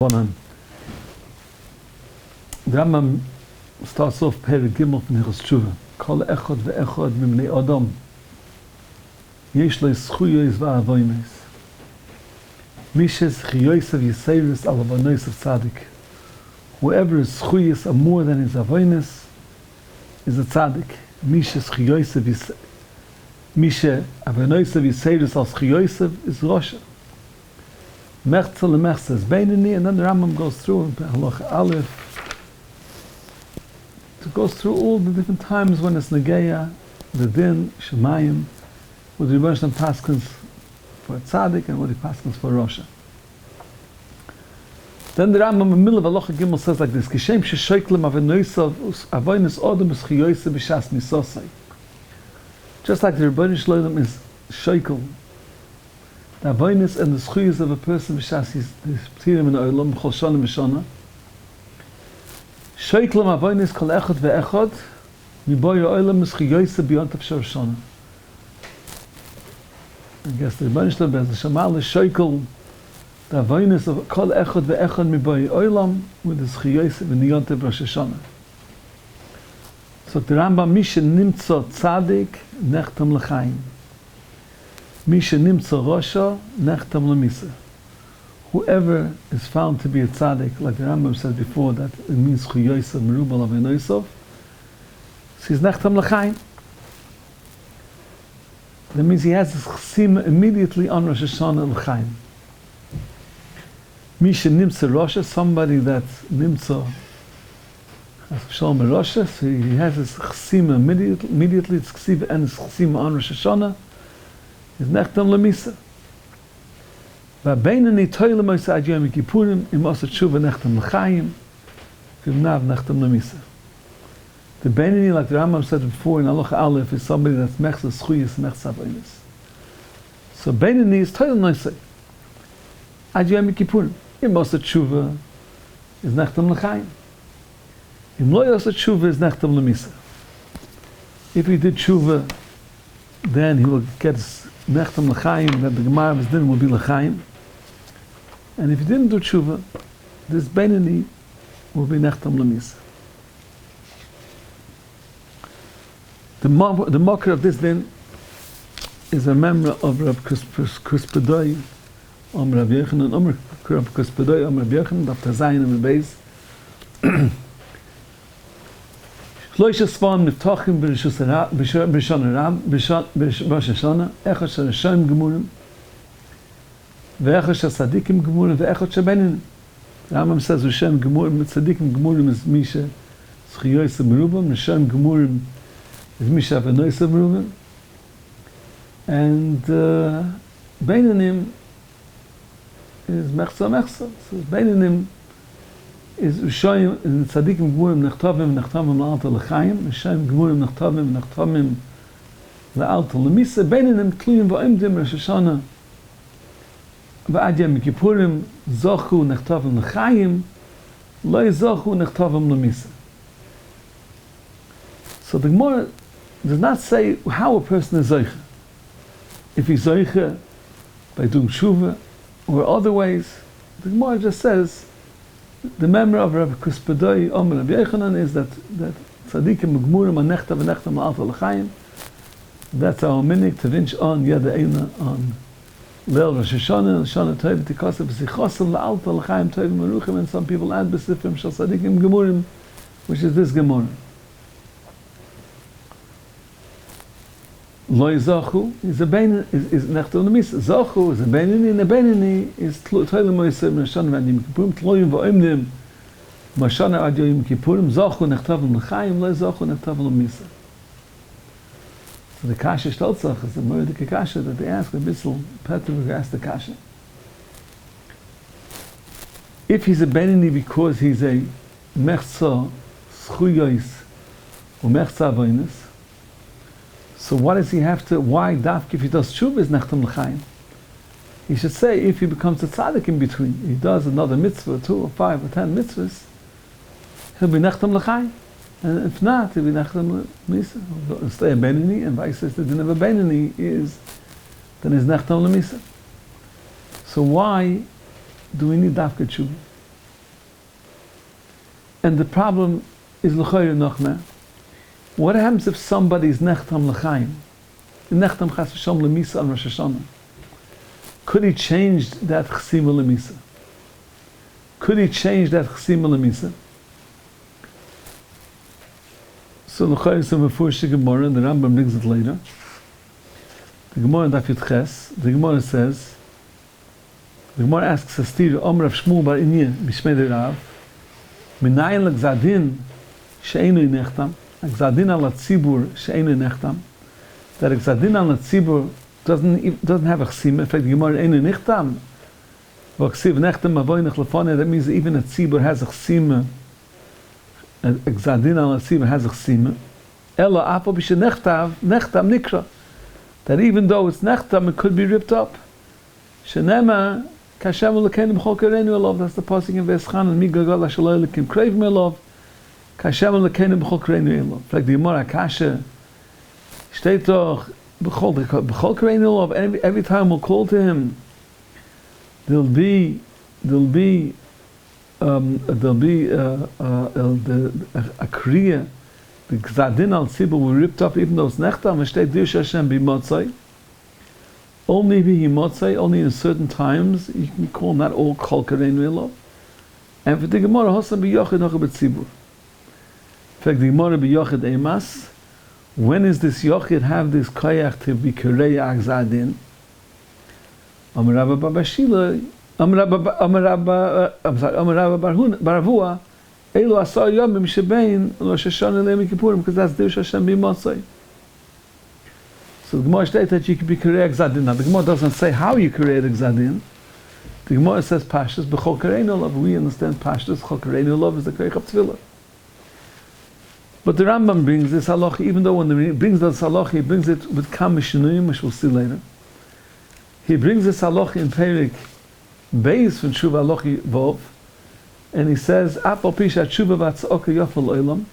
The Rambam starts off Perek Gimel from Hilchos Tשובה. Kol echad ve'echad mibnei Adam yesh lo zchuyos va'avonos. Mishes chiyosav yiseirus al avonos of tzaddik. Whoever his zchuyos are more than his avonos is a tzaddik. Mishes chiyosav mishe avonosav yiseirus al chiyosav is Rasha. Mechza lemechza is Beinani, and then the Rambam goes through in Halacha Aleph. It goes through all the different times when it's Negeya, the Din, Shemayim, what the Rebbeinu Shalom paskins for Tzaddik and what he paskins for Rasha. Then the Rambam in the middle of Halacha Gimel says like this: Kishem sheshoiklem avonosav avonos adam is chiyosav b'shas misosai. Just like the Rebbeinu Shalom is shoikel, the avonos and the zchuyos of a person b'shas his ptirim in olam chol shana v'shana. Shoiklem avonos kol echad ve'echad miboy olam is chiyosav b'yont avshar shana. I guess the Rebbeinu Shalom has the shamal is shoikel the avonos of kol echad ve'echad miboy olam with the chiyosav in the yont of Rosh Hashanah. So the Rambam mishe nimtzo tzaddik nechtam l'chaim. Misha nimtza Rasha nechtam lemisa. Whoever is found to be a tzaddik, like the Rambam said before, that it means chuyosav merubal avenosav, so he's nechtam l'chaim. That means he has his chesima immediately on Rosh Hashanah l'chaim. Misha nimtza Rasha, somebody that's nimtza Shalom Rasha, so he has his chesima immediately, it's chesiva and his chesima on Rosh Hashanah, is nechtam lemisa. V'abeinani toile moisa ad yom kippurim im osa tשובה nechtam l'chaim v'imnav nechtam lemisa. The beinani, like the Rambam said before in Halacha Aleph, is somebody that's mechza zchuyos mechza avonos. So beinani is toile moisa ad yom kippurim im osa tשובה is nechtam l'chaim. Im lo osa tשובה is nechtam lemisa. If he did tשובה, then he will get his nechtam l'chaim, that the Gemara of his din will be l'chaim. And if he didn't do tshuva, this beinani will be nechtam l'misa. The mocker of this din is a member of Rav Kuspedoi, Rav Yochanan, Rav Kuspedoi, Rav Yochanan, Dr. Zayin and Beis. שלשה ספרים נפתחים בראשון הרב, בראש השנה, אחד של רשעים גמורים, ואחד של צדיקים גמורים, ואחד של בינונים. הרמב"ם says רשעים גמורים, צדיקים גמורים is מי שזכיוס מרובם, רשעים גמורים is מי שאבנוס מרובם, and בינונים is מחצה. So בינונים is Rishayim and Tzadikim Gemurim Nechtavim La'alta L'chaim, Rishayim Gemurim Nechtavim La'alta L'misa, Beinanim Tluyim V'oimdim Rosh Hashanah V'ad Yom Kippurim Zochu Nechtavim L'chaim Lo Zochu Nechtavim L'misa. So the Gemara does not say how a person is Zoicha. If he's Zoicha by doing Tshuva or other ways, the Gemara just says the memory of Rav Kuspedoi, Rav Yochanan, is that tzadikim gmurim anechta v'nechta ma'alta l'chaim. That's our minik to rinch on yada eina on Leil Rosh Hashanah, Shana Tov Tikasa b'sichosam la'alta l'chaim Tov Meruchim, and some people add b'sifrim shal tzadikim gmurim, which is this gemara. Lo Zachu is a bein is nechta l'mis. Zachu is a beinani, and a beinani is toile moisem Roshana ad Yom Kippurim tloyim v'oimdim Roshana ad Yom Kippurim Zachu nechtavim l'chaim Lo Zachu nechtavim l'misa. So the kasha shtaltzach is the murdik kasha that they ask. A bissel Peter asked the kasha. If he's a beinani because he's a mechza zchuyos or mechza avonos, so why does he have to, why dafk if he does tshuva is nechtam l'chaim? He should say if he becomes a tzaddik in between, he does another mitzvah, 2 or 5 or 10 mitzvahs, he'll be nechtam l'chaim. And if not, he'll be nechtam l'misa. He'll stay a beinani, and vice versa, the din of a beinani is, then he's nechtam l'misa. So why do we need dafka tshuva? And the problem is l'chayr nochma. What happens if somebody's nechtam l'chaim? Nechtam chas v'shom l'misa on Rosh Hashanah. Could he change that chsima l'misa? Could he change that chsima l'misa? So l'chayr is a mefurish Gemara, and the Rambam brings it later. The Gemara in Daf Yud Ches, the Gemara says, the Gemara asks a stira, Omer Rav Shmuel bar Inyeh, Bishmei Rav, Minayin l'gzadin she'enu nechtam, gzadin al tzibur she'enu nechtam, that gzadin al tzibur doesn't have a chsima. In fact, the Gemara enu nechtam, v'chsiv nechtam avoynech lefoneh, that means even a tzibur has a chsima, a gzadin al tzibur has a chsima, ela apo b'she nechtam nikra, that even though it's nechtam, it could be ripped up. Shenema, kashem u'lekeinu b'chol kareinu elov, that's the pasuk in Ve'eschan, and mi gagal ha'shaloi lekim kreivim elov, kashem u'lekeinu b'chol kareinu elov. In fact, the Gemara Kasha, steht doch, b'chol kareinu elov, every time we'll call to him, there'll be a kriya, the gzadin al tzibur will be ripped up even though it's nechtam, and steht dir Hashem b'motzai. Only b'motzai, only in certain times, you can call not all kol kareinu elov. And for the Gemara, hosam b'yochid nocha b'tzibur. In fact, the Gemara b'yochid emas, when is this yochid have this koyach to be kirei agzadin? Amar Rabba Babashila, Amar Rabba Baravua, Elu asar yomim shebein Rosh Hashanah le'Yom Kippurim, because that's Dirsha Hashem b'motzai. So the Gemara states that you can be kirei agzadin. Now the Gemara doesn't say how you kirei agzadin. The Gemara says pashtus b'chol kareinu elov. We understand pashtus b'chol kareinu elov is the koyach of tefillah. But the Rambam brings this halacha, even though when he brings this halacha, he brings it with kam mishnuyim, which we'll see later. He brings this halacha in Perik Beis from Tשובה halacha Vov, and he says, Apal pisha Tשובה v'atz'oka yofel olam,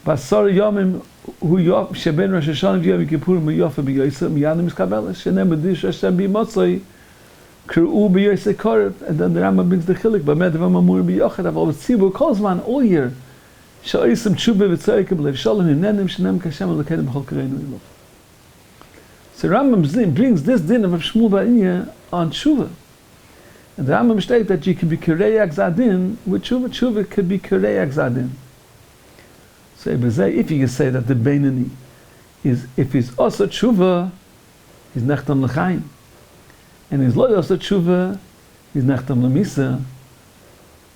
v'asar yomim hu yof sheben Rosh Hashanah v'yom Kippurim yofa b'yoysa miyadim miskabeles shenem b'dish Hashem b'motzai k'ru'u b'yoysa korev. And then the Rambam brings the chilik b'med v'amamur b'yochad aval v'tzibur kol zman all year she'oisem Tשובה v'tzoyka b'lev shalom hinenim shenem kashem l'kedim b'chol kareinu elov. So Rambam brings this din of Rav Shmuel bar Inyeh on Tשובה. And the Rambam states that you can be kirei agzadin with Tשובה. Tשוva could be kirei agzadin. So if you can say that the Beinani is, if he's also Tשוva, he's nechtam l'chaim. And he's lo also Tשוva, he's nechtam l'misa.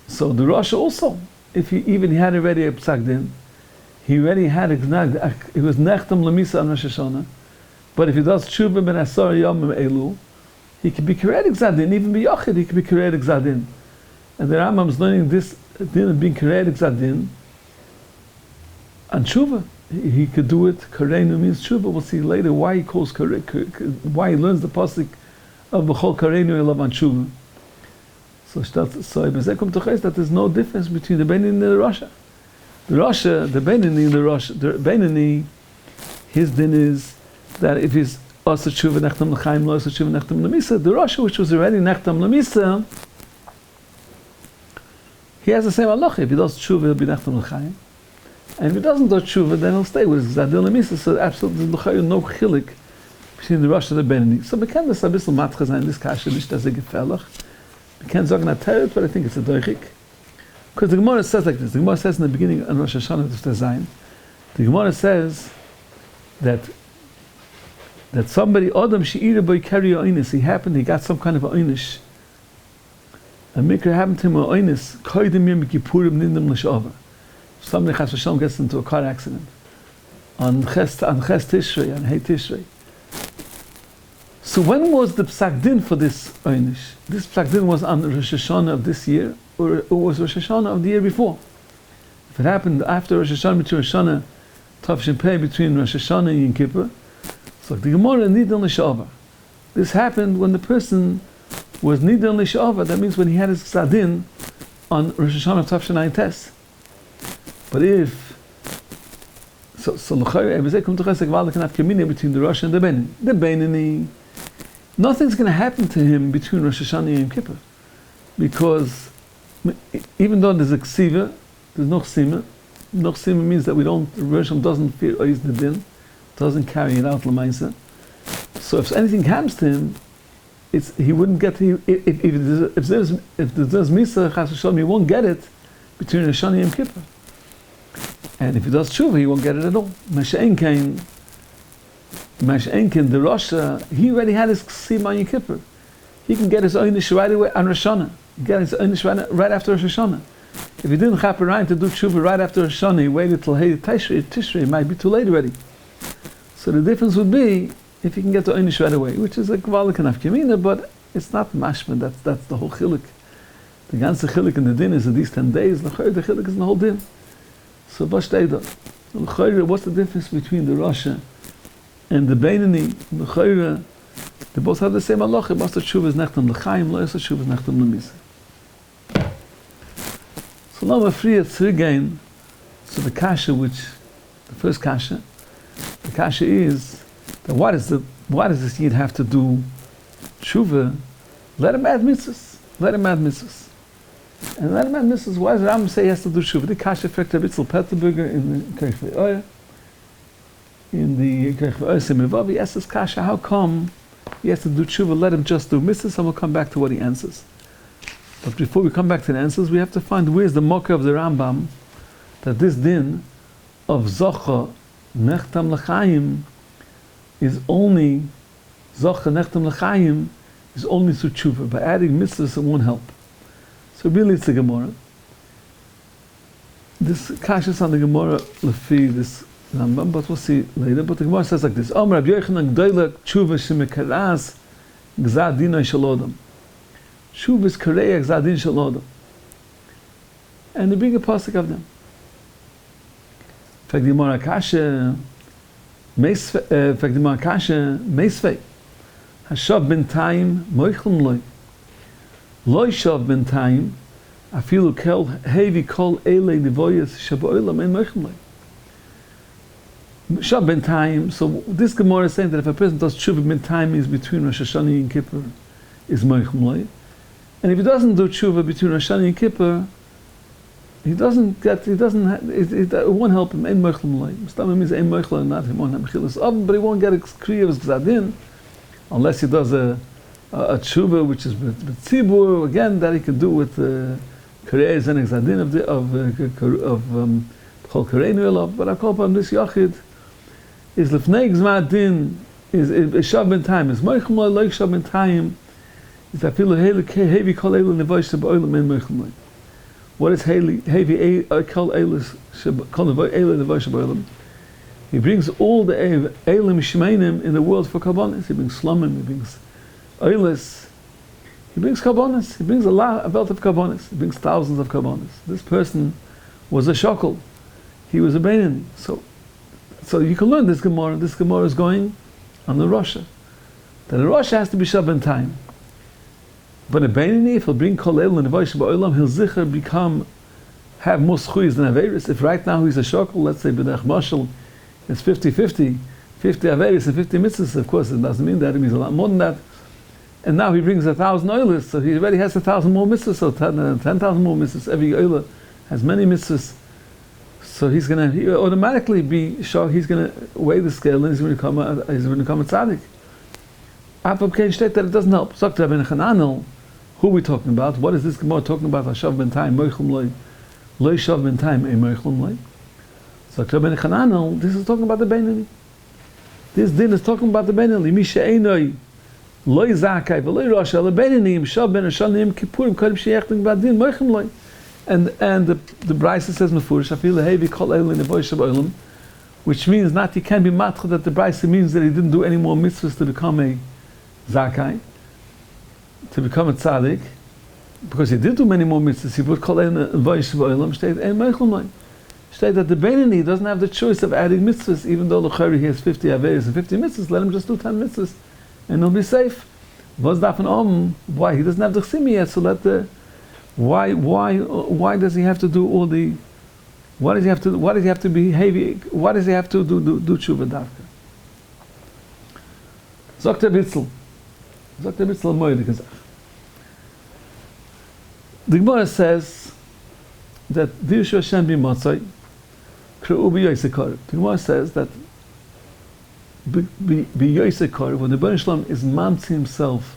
So the Rosh also, if he had already a psak din, he already had it was nechtam l'misa on Rosh Hashanah. But if he does Tשוva ben asar yomim elu, he can be kirei agzadin, even b'yochid he can be kirei agzadin. And the Rambam is learning this din of being kirei agzadin on Tשוva. He could do it. Kareinu means Tשוva. We'll see later why he calls why he learns the pasuk of b'chol kareinu elav on Tשוva. So that there's no difference between the Beinani and the Rasha. The Beinani and the Rasha. The Beinani, his din is that if he's also Tשוva nechtam l'chaim, lo also Tשוva nechtam l'misa, the Rasha, which was already nechtam l'misa, he has the same halacha. If he does Tשוva, he'll be nechtam l'chaim. And if he doesn't do Tשוva, then he'll stay with his gzadin l'misa. So absolutely no chilik between the Rasha and the Beinani. So we can this a bissel matcha sein, this kasha, nicht as a gefährlich. We can sagen not tell it, but I think it's a doichik. Because the Gemara says like this. The Gemara says in the beginning of Rosh Hashanah, the Gemara says that somebody, Adam she'ira boy carry a oinis, he got some kind of a oinish. A mikra happened to him a oinis, koidim yom kippurim nindam l'shava. Somebody chas v'shalom gets into a car accident on Ches Tishrei, on Hey Tishrei. So when was the psak din for this oinish? This psak din was on Rosh Hashanah of this year, or was Rosh Hashanah of the year before? If it happened after Rosh Hashanah, between Rosh Hashanah, Tavshin Pei, between Rosh Hashanah and Yom Kippur, so the Gemara nidon l'shava. This happened when the person was nidon l'shava. That means when he had his gzadin on Rosh Hashanah Tavshin Ayin Tes. But if l'chayr between the Rosh and the Beinani. The Beinani, nothing's going to happen to him between Rosh Hashanah and Yom Kippur, because even though there's a ksiva, There's no chsima. No chsima means that we don't, Rosh Hashanah doesn't fear ois the din, doesn't carry it out l'maisa. So if anything comes to him, he wouldn't get to, if there's misa chas v'shalom, he won't get it between Rosh Hashanah and Kippur. And if he does tshuva, he won't get it at all. Masha'en came, the Rasha, he already had his chsima on Yom Kippur. He can get his oynish right away on Rosh Hashanah. He can get his oynish right after Rosh Hashanah. If he didn't chap around to do tshuva right after Rosh Hashanah, he waited till Tishrei, it might be too late already. So the difference would be if he can get the oynish right away, which is a gvalik and afkemina, but it's not mashman. That's the whole chiluk. The ganze chiluk in the din is that these 10 days. The chiluk is in the whole din. So what's the difference between the Rasha and the Beinani? They both have the same halacha. Asat Tshuva is nechtam l'chaim, lo asat Tshuva is nechtam l'misa. So now we're free at again. So the kasha, the first kasha, the kasha is that why does this yid have to do Tshuva? Let him add mitzvahs. Let him add mitzvahs. And let him add mitzvahs. Why does the Rambam say he has to do Tshuva? The kasha effect of Itzel Petterberger in the Kirch V'Oyer. In the Kirch V'Oyer Semivav, he asks this kasha, how come he has to do tshuva? Let him just do mitzvahs, and we'll come back to what he answers. But before we come back to the answers, we have to find where's the mocker of the Rambam that this din of zocha nechtam l'chaim is only zocha nechtam l'chaim is only through tshuva. By adding mitzvahs, it won't help. So really, it's the Gemara. This kasha is on the Gemara lefi this Rambam, but we'll see later. But the Gemara says like this: Omer Rabbi Yochanan Gdoila Tshuva shemekaras gzad dinay shel odam. Tshuva is karei gzad din shel odam. And they bring a pasuk of them. In fact, the Gemara kasha meisvei hashav b'ntayim moichlum loy loy shav b'ntayim afilu kel hevi kol elei nivoyas shaboilam en moichlum loy. Shav b'ntayim. So this Gemara is saying that if a person does tshuva b'ntayim is between Rosh Hashanah and Kippur is moichlum loy, and if he doesn't do tshuva between Rosh Hashanah and Kippur, it won't help him. Ein moichlum loy. Mustam means ein moichlum, not him on hamchilas oven, but he won't get a kriyas gzadin unless he does a tshuva which is b'tzibur, again that he can do with kriyas and gzadin of chol kareinu elav. But I call upon this yachid is lefnei gzad din is shav b'ntayim is moichlum loy, loy shav b'ntayim is afilu hevi kol elu nevoish ba'olam ein moichlum loy. What is heavy kol elu nevoish ba'olam? He brings all the elim shmeinim in the world for karbonis. He brings slumim, he brings oilis, he brings karbonis, he brings a belt of karbonis, he brings thousands of karbonis. This person was a shokol, he was a beinani. So you can learn this Gemara. This Gemara is going on the Rasha. That the Rasha has to be shav b'ntayim. But a beinani, if he'll bring kol el and nevoish ba'olam, he'll zicher have more schuyas than averis. If right now he's a shokol, let's say b'derech mashal, it's 50-50, 50 averis and 50 mitzvahs. Of course, it doesn't mean that. It means a lot more than that. And now he brings 1,000 oilers, so he already has 1,000 more mitzvahs. So 10,000 more mitzvahs. Every oiler has many mitzvahs. So he's going to automatically be sure. He's going to weigh the scale and he's going to become a tzaddik. Apopkein state that it doesn't help. Sagt Rabbi Chananel, who are we talking about? What is this Gemara talking about? Hashav b'ntayim moichlum loy, loy shav b'ntayim ein moichlum loy. Sagt Rabbi Chananel, this is talking about the beinani. This din is talking about the beinani. Mi she'enoi loy zakai v'loy rasha lebeinani shav ben hashanim kippurim kodim sheyachtim b'adin moichlum loy. And the Brisa says mefurish afilu hevi kol elu nevoish ba'olam, which means not he can be matcha that the Brisa means that he didn't do any more mitzvahs to become a zakai, to become a tzaddik, because he did do many more mitzvahs. He put kol elu nevoish ba'olam state ein moichlum loy. State that the beinani doesn't have the choice of adding mitzvahs, even though l'chari he has 50 averis and 50 mitzvahs. Let him just do 10 mitzvahs, and he'll be safe. What's that from why he doesn't have the chsimi yet? So let the Why does he have to do all the? Why does he have to be heavy? Why does he have to do tshuva davka? Dr. Bitzel moide gesagt. The Gemara says that Dirshu Hashem b'motzai, Kra'u b'yosekar. The Gemara says that b'yosekar, when the Rebbeinu Shalom is mamtzi himself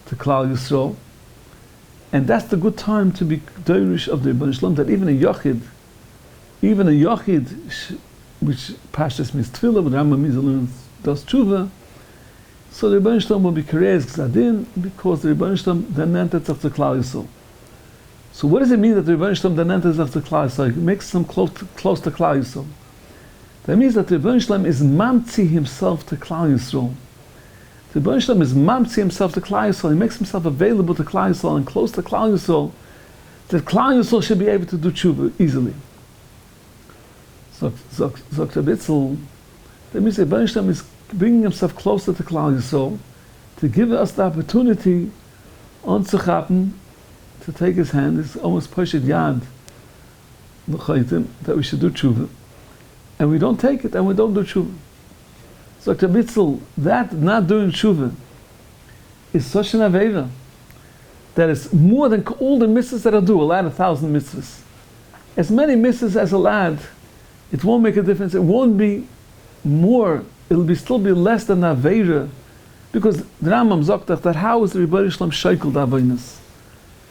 to Klal Yisrael, and that's the good time to be Dorish of the Rebbeinu Shalom, that even a Yachid, which Pashtas means Tefillah, but Rambam means does Tשובה, so the Rebbeinu Shalom will be Kareis Gzadin, because the Rebbeinu Shalom then enters of the Klal Yisrael. So what does it mean that the Rebbeinu Shalom then enters of the Klal Yisrael? It makes them close to Klal Yisrael. That means that the Rebbeinu Shalom is mamtzi himself to Klal Yisrael. The Rebbeinu Shalom is mamtzi himself to Klal Yisrael. He makes himself available to Klal Yisrael and close to Klal Yisrael, that Klal Yisrael should be able to do Tשובה easily. So Bitzel, that means the Rebbeinu Shalom is bringing himself closer to Klal Yisrael to give us the opportunity on Tzuchapen to take his hand. It's almost Poshet Yad that we should do Tשובה. And we don't take it and we don't do Tשובה. So Bitzel, that not doing Tשובה is such an Aveira that is more than all the mitzvahs that I do. A lad 1,000 mitzvahs. As many mitzvahs as a lad, it won't make a difference. It won't be more. It'll still be less than Aveira, because the Rambam sagt that how is the Rebbeinu Shalom sheikel the Aveinos?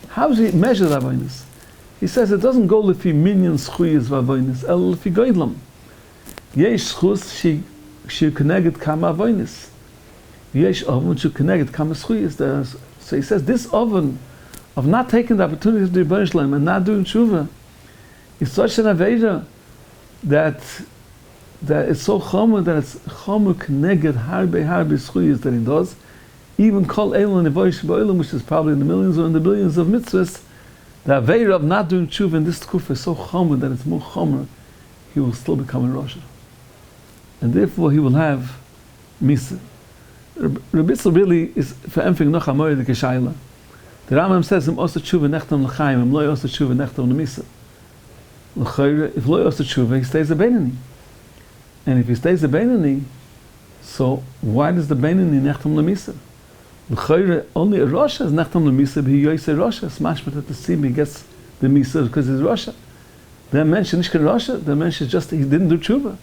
How does he measure the Aveinos? He says it doesn't go lefi minyan schuyas v'Aveinos, el lefi goydlam. Yesh schus she connected kama Aveinos. Yesh oven she connected kama schuyas. So he says this oven of not taking the opportunity of the Rebbeinu Shalom and not doing tshuva is such an Aveira that it's so chomer that it's chomer connected harbe schuyas that he does. Even kol elon nevoish ba'olam, which is probably in the millions or in the billions of mitzvahs, the Aveira of not doing tshuva in this kufa is so chomer that it's more chomer, he will still become a Rosh. And therefore he will have misa. Rebitzel really is for empfing noch amoy de keshayla. The Rambam says im osa tshuva nechtam l'chaim, im loy osa tshuva nechtam l'misa. If loy osa tshuva, he stays a Beinani. And if he stays a Beinani, so why does the Beinani nechtam l'misa? L'chayre, only a Rosh is nechtam l'misa, but he yoyse Rosh, smashmat at the sim, he gets the misa because he's Rosh. The mention is Rosh, the mention is just he didn't do tshuva,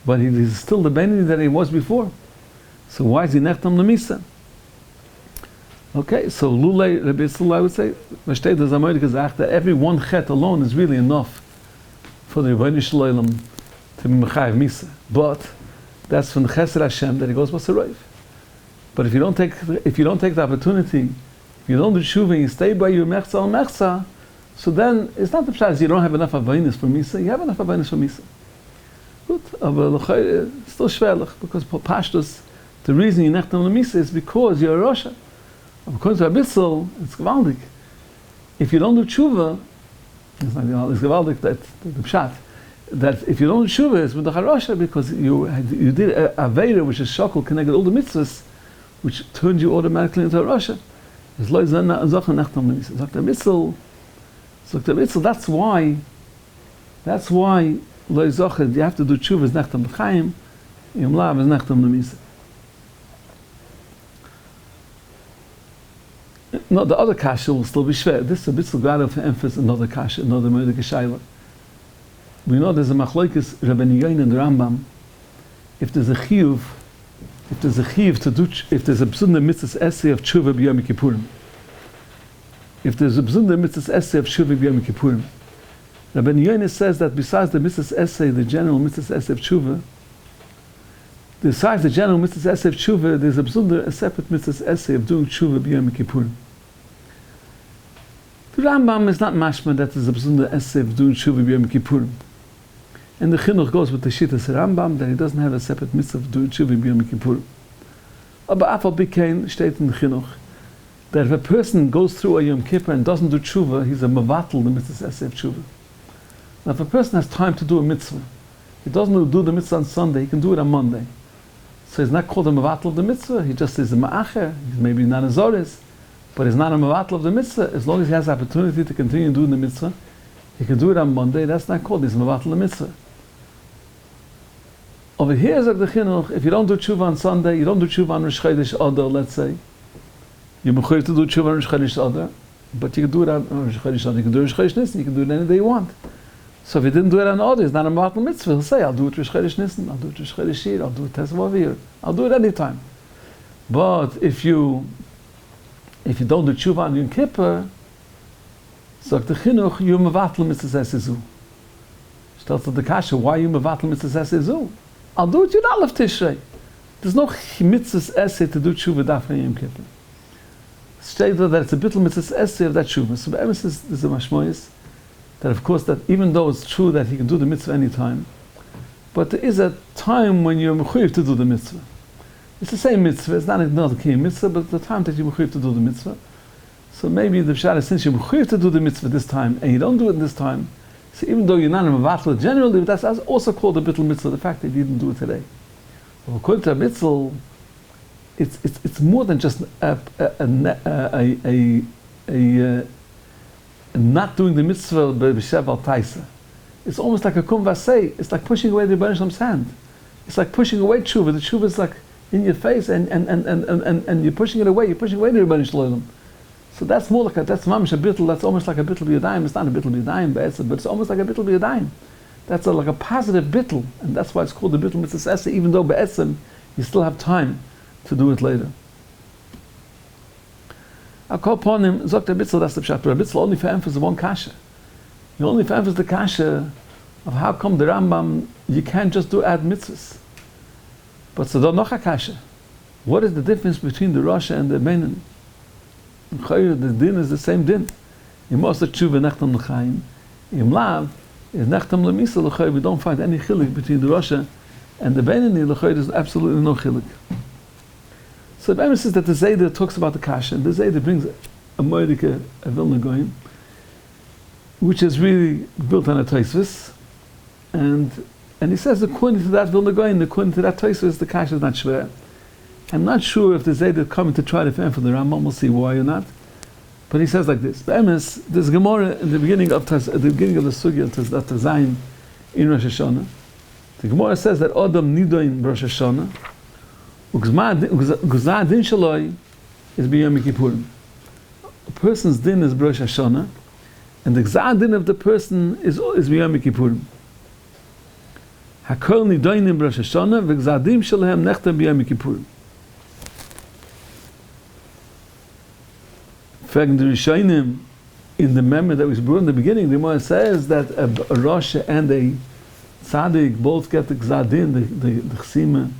but he's still the Beinani that he was before. So why is he nechtam l'misa? Okay, so Lulei Rebitzel, I would say, that every one chet alone is really enough for the Rebbeinu Shalom to be mechayev misa. But that's from the Chesed Hashem that he goes b'saroiv. But if you don't take the opportunity, if you don't do tshuva and you stay by your mechza al mechza, so then it's not the pshat you don't have enough avainis for misa. You have enough avainis for misa. Good, but still shvelach, because pashtus, the reason you nechtam l'misa is because you're a Rosh. According to Abissal, it's gewaldig. If you don't do tshuva, it's gewaldig that the pshat, that if you don't do tshuva, it's with the harosha, because you did a Aveira, which is shokol, connected all the mitzvahs, which turns you automatically into a harosha. It's lo zana zocha nechtam l'misa. Dr. Abissal, that's why lo zocha, you have to do tshuva, is nechtam l'chaim, yom lav is nechtam l'misa. No, the other kasha will still be shver. This is a bit so glad for emphasis. Another kasha, another murder kashayla. We know there's a machlokes Rabbeinu Yoin and Rambam. If there's a chiyuv to do, if there's a b'sunda mitzvah essay of tshuva b'yom kippurim, if there's a b'sunda mitzvah essay of tshuva b'yom kippurim, Rabbeinu Yoin says that besides the mitzvah essay, the general mitzvah essay of tshuva, besides the general mitzvah essay of tshuva, there's a separate mitzvah essay of doing tshuva b'yom kippurim. The Rambam is not mashma that there's a b'sunda essay of doing tshuva b'yom kippurim. And the chinuch goes with the shittas Rambam that he doesn't have a separate mitzvah of doing tshuva b'yom kippurim. Aber afal bikein steht in the chinuch that if a person goes through a Yom Kippur and doesn't do tshuva, he's a mevatel the mitzvah essay of tshuva. Now if a person has time to do a mitzvah, he doesn't do the mitzvah on Sunday, he can do it on Monday. So he's not called a mevatel of the mitzvah, he just is a ma'acher, he's maybe not a zores, but he's not a mevatel of the mitzvah. As long as he has the opportunity to continue doing the mitzvah, he can do it on Monday, that's not called, he's a mevatel of the mitzvah. Over here, Zog the Chinuch, if you don't do tshuva on Sunday, you don't do tshuva on Rosh Chodesh Adar, let's say, you're mechuyev to do tshuva on Rosh Chodesh Adar, But you can do it on Rosh Chodesh, you can do it on Rosh Chodesh Nisan, you can do it any day you want. So if you didn't do it on others, it's not a Malkiel mitzvah. He'll say, I'll do it Rosh Chodesh Nisan, I'll do it Rosh Chodesh Shir, I'll do it Tesvav over here. I'll do it any time. But if you don't do Tshuva on Yom Kippur, so the chinuch, you're mevatel mitzvah esizu. Stellt sich the kasha, why are you mevatel mitzvah esizu? I'll do it Yud Aleph Tishrei. There's no mitzvah essay to do Tshuva dafka Yom Kippur. Straight that it's a bittul mitzvah essay of that Tshuva. So the emes is a mashmoyis that of course that even though it's true that he can do the mitzvah anytime, but there is a time when you're mechuyev to do the mitzvah. It's the same mitzvah, it's not another kiyum mitzvah, but the time that you're mechuyev to do the mitzvah. So maybe the pshat is since you're mechuyev to do the mitzvah this time and you don't do it this time, so even though you're not a mevatel generally, but that's also called a bittul mitzvah, the fact that you didn't do it today. Well, according to a mitzvah, it's more than just a not doing the mitzvah b'shev al taisa. It's almost like a kum vasei. It's like pushing away the Rebbeinu Shalom's hand. It's like pushing away tshuva. The tshuva is like in your face, and you're pushing it away. You're pushing away the Rebbeinu Shalom. So that's more like that's mamish a bittul. That's almost like a bittul b'yadayim. It's not a bittul b'yadayim, but it's almost like a bittul b'yadayim. That's like a positive bittul, and that's why it's called the bittul mitzvah esa. Even though be'etzem you still have time to do it later. I'll call upon him, Zok the Bitzel, that's the Pshat. But Bitzel only for emphasis one kasha. You only for emphasis the kasha of how come the Rambam, you can't just do ad mitzvahs. But so noch a kasha. What is the difference between the Rasha and the Beinin? The din is the same din. Im Osa Tshuva nechtam l'chaim. Im Lav is nechtam l'misa l'chayim. We don't find any chilik between the Rasha and the Beinin l'chayim. There's absolutely no chilik. So the Emes says that the Zayda talks about the kasha, and the Zayda brings a Moedike, a Vilna Goyim, which is really built on a Tosfos, and he says according to that Vilna Goyim, according to that Tosfos, the kasha is not shver. I'm not sure if the Zayda is coming to try to defend for the Rambam. We'll see why or not. But he says like this: the Emes, there's Gemara in the beginning of the Sugya of Tazayin in Rosh Hashanah. The Gemara says that Adam Nidoin Rosh Hashanah. Guzah din shaloi is b'Yom Kippurim. A person's din is Rosh Hashanah, and the gzah din of the person is b'Yom Kippurim. Hakol nidoinim Rosh Hashanah, v'gzah din shalahem nechtam b'Yom Kippurim. Fact the Rishonim in the memory that was brought in the beginning, the Gemara says that a Rosh and a Tzaddik both get the gzah din, the chsima.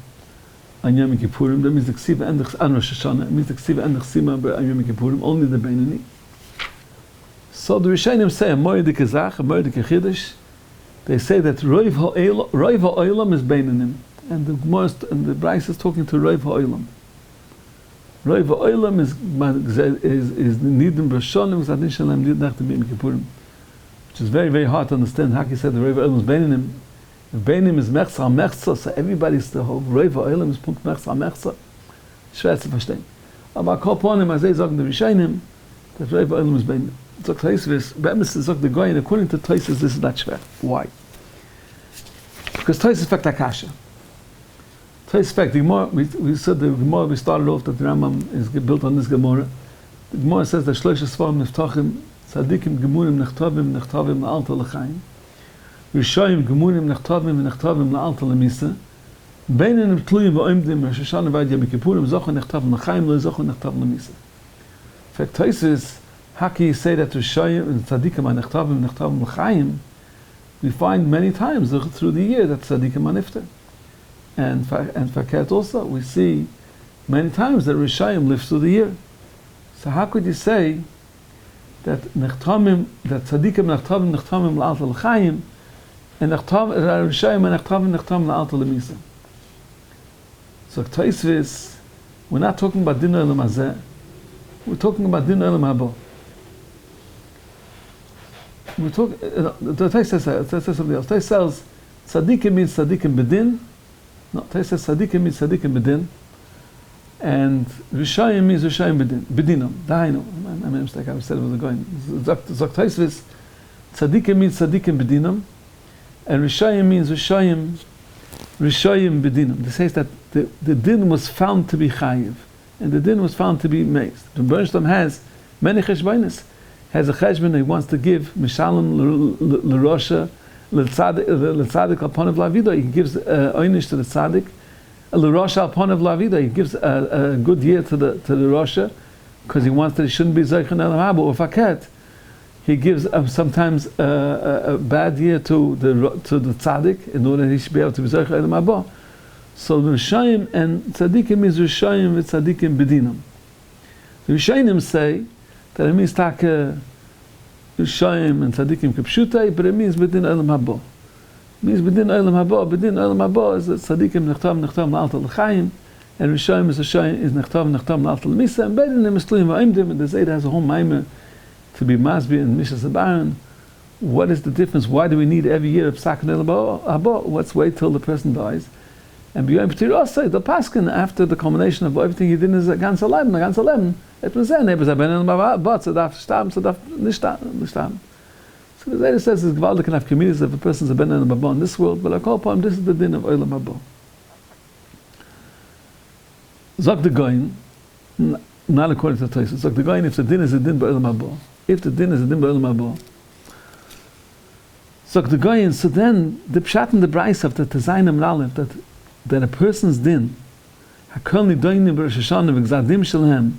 On Yom Kippurim, that means the Ksiva and the Rosh Hashanah, it means the Ksiva and the Chsima on Yom Kippurim, only the Beinani. So the Rishonim say a Moedike Zach, a Moedike Chiddush. They say that Roiv HaOilam is Beinanim, and the Bryce is talking to Roiv HaOilam. Roiv HaOilam is Nidim Brashonim, Zadin Shalem Nid Nachtem Yom Kippurim, which is very, very hard to understand. Haki said the Roiv HaOilam is Beinanim. If Beinim is Mechza Mechza, so everybody's the whole Roiv HaOilam is Punkt Mechza Mechza. Schwer zu verstehen. Aber Koponim, as they sagen the Rishonim, that Roiv HaOilam is Beinim. So Tosfos, Be'emes sagt the Goyin, according to Tosfos, this is not schwer. Why? Because Tosfos fact Akasha. Tosfos fact, the Gemara, we said the Gemara, we started off that the Rambam is built on this Gemara. The Gemara says that שלשה ספרים נפתחים, צדיקים גמורים נכתבים לאלתר לחיים. Rishoyim gemunim nechtavim v'nechtavim la'alta l'misa. Beinim tluyim v'oimdim Rosh Hashanah v'ad Yom Kippurim zochon nechtavim l'chaim lo zochon nechtavim l'misa. In fact, Tosfos, how can you say that Rishoyim and tzadikim are nechtavim l'chaim? We find many times through the year that tzadikim are nifter. And fakat also, we see many times that Rishoyim lives through the year. So how could you say that nechtavim, that tzadikim nechtavim la'alta l'chaim, and Rishayim and Nechtam la'alta l'misa. So Tosfos, we're not talking about din olam hazeh, we're talking about din olam haba. We're talking. The Tosfos says something else. Tosfos says tzadikim means tzadikim bedin. No, Tosfos says tzadikim means tzadikim bedin, and Rishayim means Rishayim bedin. Bedinam. Dahainu. I made a mistake. I said it was the going. Zok Tosfos, tzadikim means tzadikim bedinam. And Rishayim means Rishayim B'dinam. This says that the din was found to be chayiv, and the din was found to be mazed. The Rebbeinu Shalom has many cheshbonos. has a cheshbon he wants to give mishalem l'rosha l'tzadik al ponav lavida. He gives oynish to the tzadik. L'rosha al ponav lavida. He gives a good year to the rosha because he wants that he shouldn't be zeichen elam haba or faket. He gives sometimes a bad year to the tzaddik in order that he should be able to be zeichen elam haba. So the Rishayim and tzaddikim is Rishayim and tzaddikim bedinam. The Rishayim say that it means taka Rishayim and tzaddikim kipshutai, but it means bedin elam haba. It means bedin elam haba. Bedin elam haba is that tzaddikim nechtam la'alta l'chaim, and Rishayim is nechtam la'alta l'misa, and bedinim is tluim va'imdim, and the Zayda has a whole maimer to be masbi and mishas abaran. What is the difference? Why do we need every year of psak elam haba? Let's wait till the person dies. And beyond P'tirosai, the Paskin, after the culmination of everything he did in his ganz Leben, it was there, neighbors have been in the but so darf sterben, so darf nicht sterben. So the Zayda says, it's gewaldig can have communities if a person's been in the Baba in this world, but I call upon this is the din of Olam Haba. Zog the Goyin, not according to the Tosfos, Zog the Goyin, if the din is a din by Olam Haba, if the din is a din by Olam Haba, Zog the Goyin, so then the Pshat and the Brais of the Tezayim Lalef, that a person's din, hakol nidoynim b'Rosh Hashanah v'gzadim shalhem,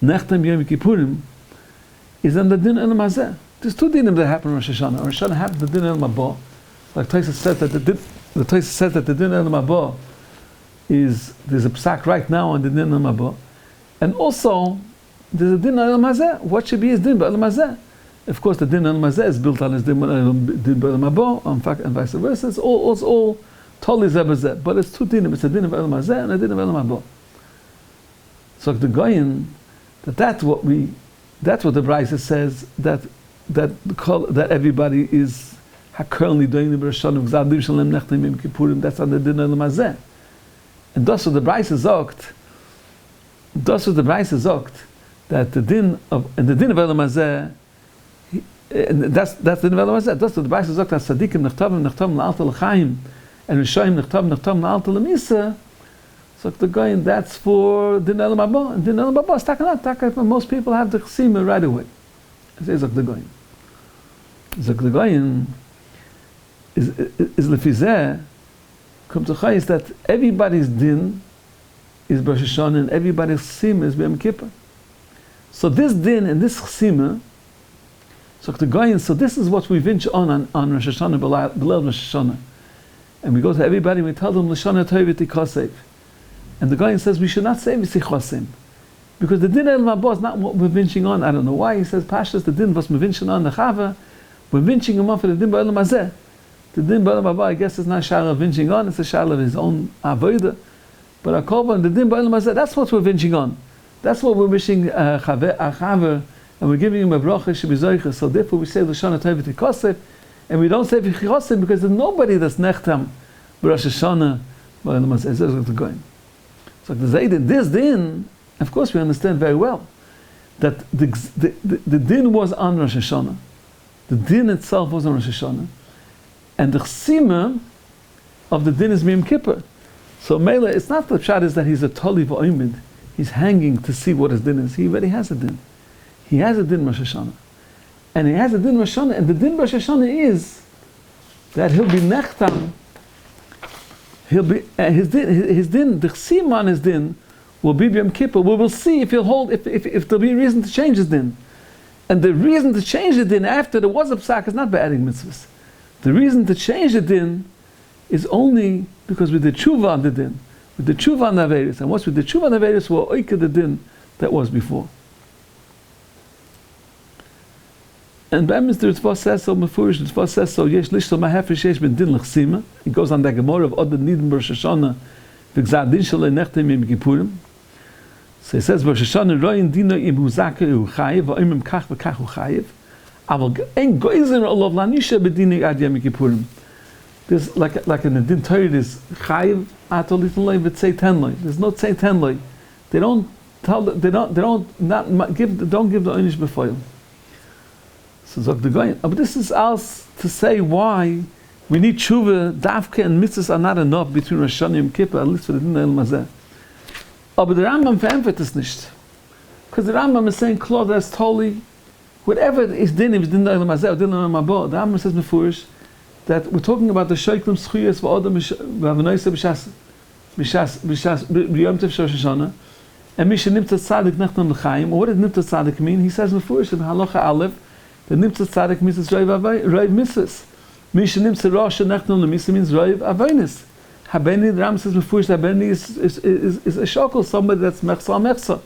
nechtam yom kippurim, is on the din elam hazeh. There's two dinim that happen in Rosh Hashanah. Rosh Hashanah happens the din elam haba, like Tosfos said that the din elam haba is there's a psak right now on the din elam haba, and also there's a din elam hazeh. What should be his din b'elam hazeh? Of course, the din elam hazeh is built on his din b'elam haba, and vice versa. It's all totally zebazeh, but it's two dinim. It's a din of elam hazeh and a din of elam haba. So the Goyin, that's what the Brisa says that everybody is hakurli doing the Rishon v'zadim shalem nechtam yom kippurim. That's on the din of elam hazeh. And that's what the Brisa zogt. That the din of elam hazeh. That's the din of elam hazeh. That's what the Brisa zogt. That tzaddikim nechtam la'alta l'chaim. And Rishayim nechtam la'alta l'misa, so the Goyin, that's for din elam haba. And din elam haba is takanat. Most people have the chesima right away. I say Zok the Goyin. Zok the Goyin is lefizeh, comes to chayis that everybody's din is Rosh Hashanah and everybody's chesima is B'Yom Kippur. So this din and this chesima, Zok the Goyin, so this is what we vinch on Rosh Hashanah, below Rosh Hashanah. And we go to everybody and we tell them L'shana Tov v'tikosev. And the guy says we should not say v'sichosim. Because the din elam haba is not what we're vinching on. I don't know why. He says Pashas, the din was we're vinching on the Chava, we're vinching him on for the din b'elam hazeh. The din b'elam haba, I guess, is not shara of vinching on, it's a shara of his own avodah. But our korban, the din b'elam hazeh, that's what we're vinching on. That's what we're wishing a chaver, and we're giving him a bracha shebizoicha. So therefore we say L'shana Tov v'tikosev. And we don't say v'chichosim because there's nobody that's nechtam b'Rosh Hashanah b'elam hazeh. It's the Goyin. So the Zayda, this din, of course we understand very well that the din was on Rosh Hashanah. The din itself was on Rosh Hashanah. And the chesima of the din is Yom Kippur. So Mela, it's not the pshat is that he's a toli v'oimid. He's hanging to see what his din is. He already has a din. He has a din Rosh Hashanah. And he has a din Rosh Hashanah, and the din Rosh Hashanah is that he'll be nechtam. He'll be his din, the chesima on his din will be Yom Kippur. We will see if he'll hold, if there'll be a reason to change his din. And the reason to change the din after there was a psak is not by adding mitzvahs. The reason to change the din is only because we did tshuva on the din. We did tshuva on the averis, and once we did tshuva on the averis, we'll oika the din that was before. And by Mr. Tzva says so, Mefurish Tzva says so, Yesh Lishto Mahefesh Yesh Ben Din L'chsima. It goes on the Gemara of Oded Nidin Rosh Hashanah V'gzad Din Shalei Nechtem Yom Kippurim. So he says, Rosh Hashanah Royin Dino Im Hu Zakeh Hu Chayev V'im Im Kach V'kach Hu Chayev Aval Ein Goizer Olav Lanisha B'Dini Ad Yom Kippurim. There's like in the Din Torah there's Chayev Ato Litin Loi V'Tzei Ten Loi. There's no Tzei Ten Loi. They don't give the Einish B'Foil. So Zog the Goyin. But this is else to say why we need tshuva, davke and mitzvahs are not enough between Rosh Hashanah and Yom Kippur, at least for the din elam hazeh. But the Rambam verempfet es nicht. Because the Rambam is saying, Klo, that's totally whatever is din, if it's din l'olam hazeh or din l'olam haba, the Rambam says mefurish that we're talking about the sheiklim schuyas v'odam v'avanoisa b'yom tov shel Shoshana, and misha nimtzat tzadik nechtam l'chaim. Or what does nimtzat tzadik mean? He says mefurish in halacha aleph that nimtzat tzadik means it's roiv mitzvahs. Misha nimtzat rasha nechtam l'misa means roiv avonis. Habeni, the Rambam says mefurish that Habeni is a shokol, somebody that's mechsa.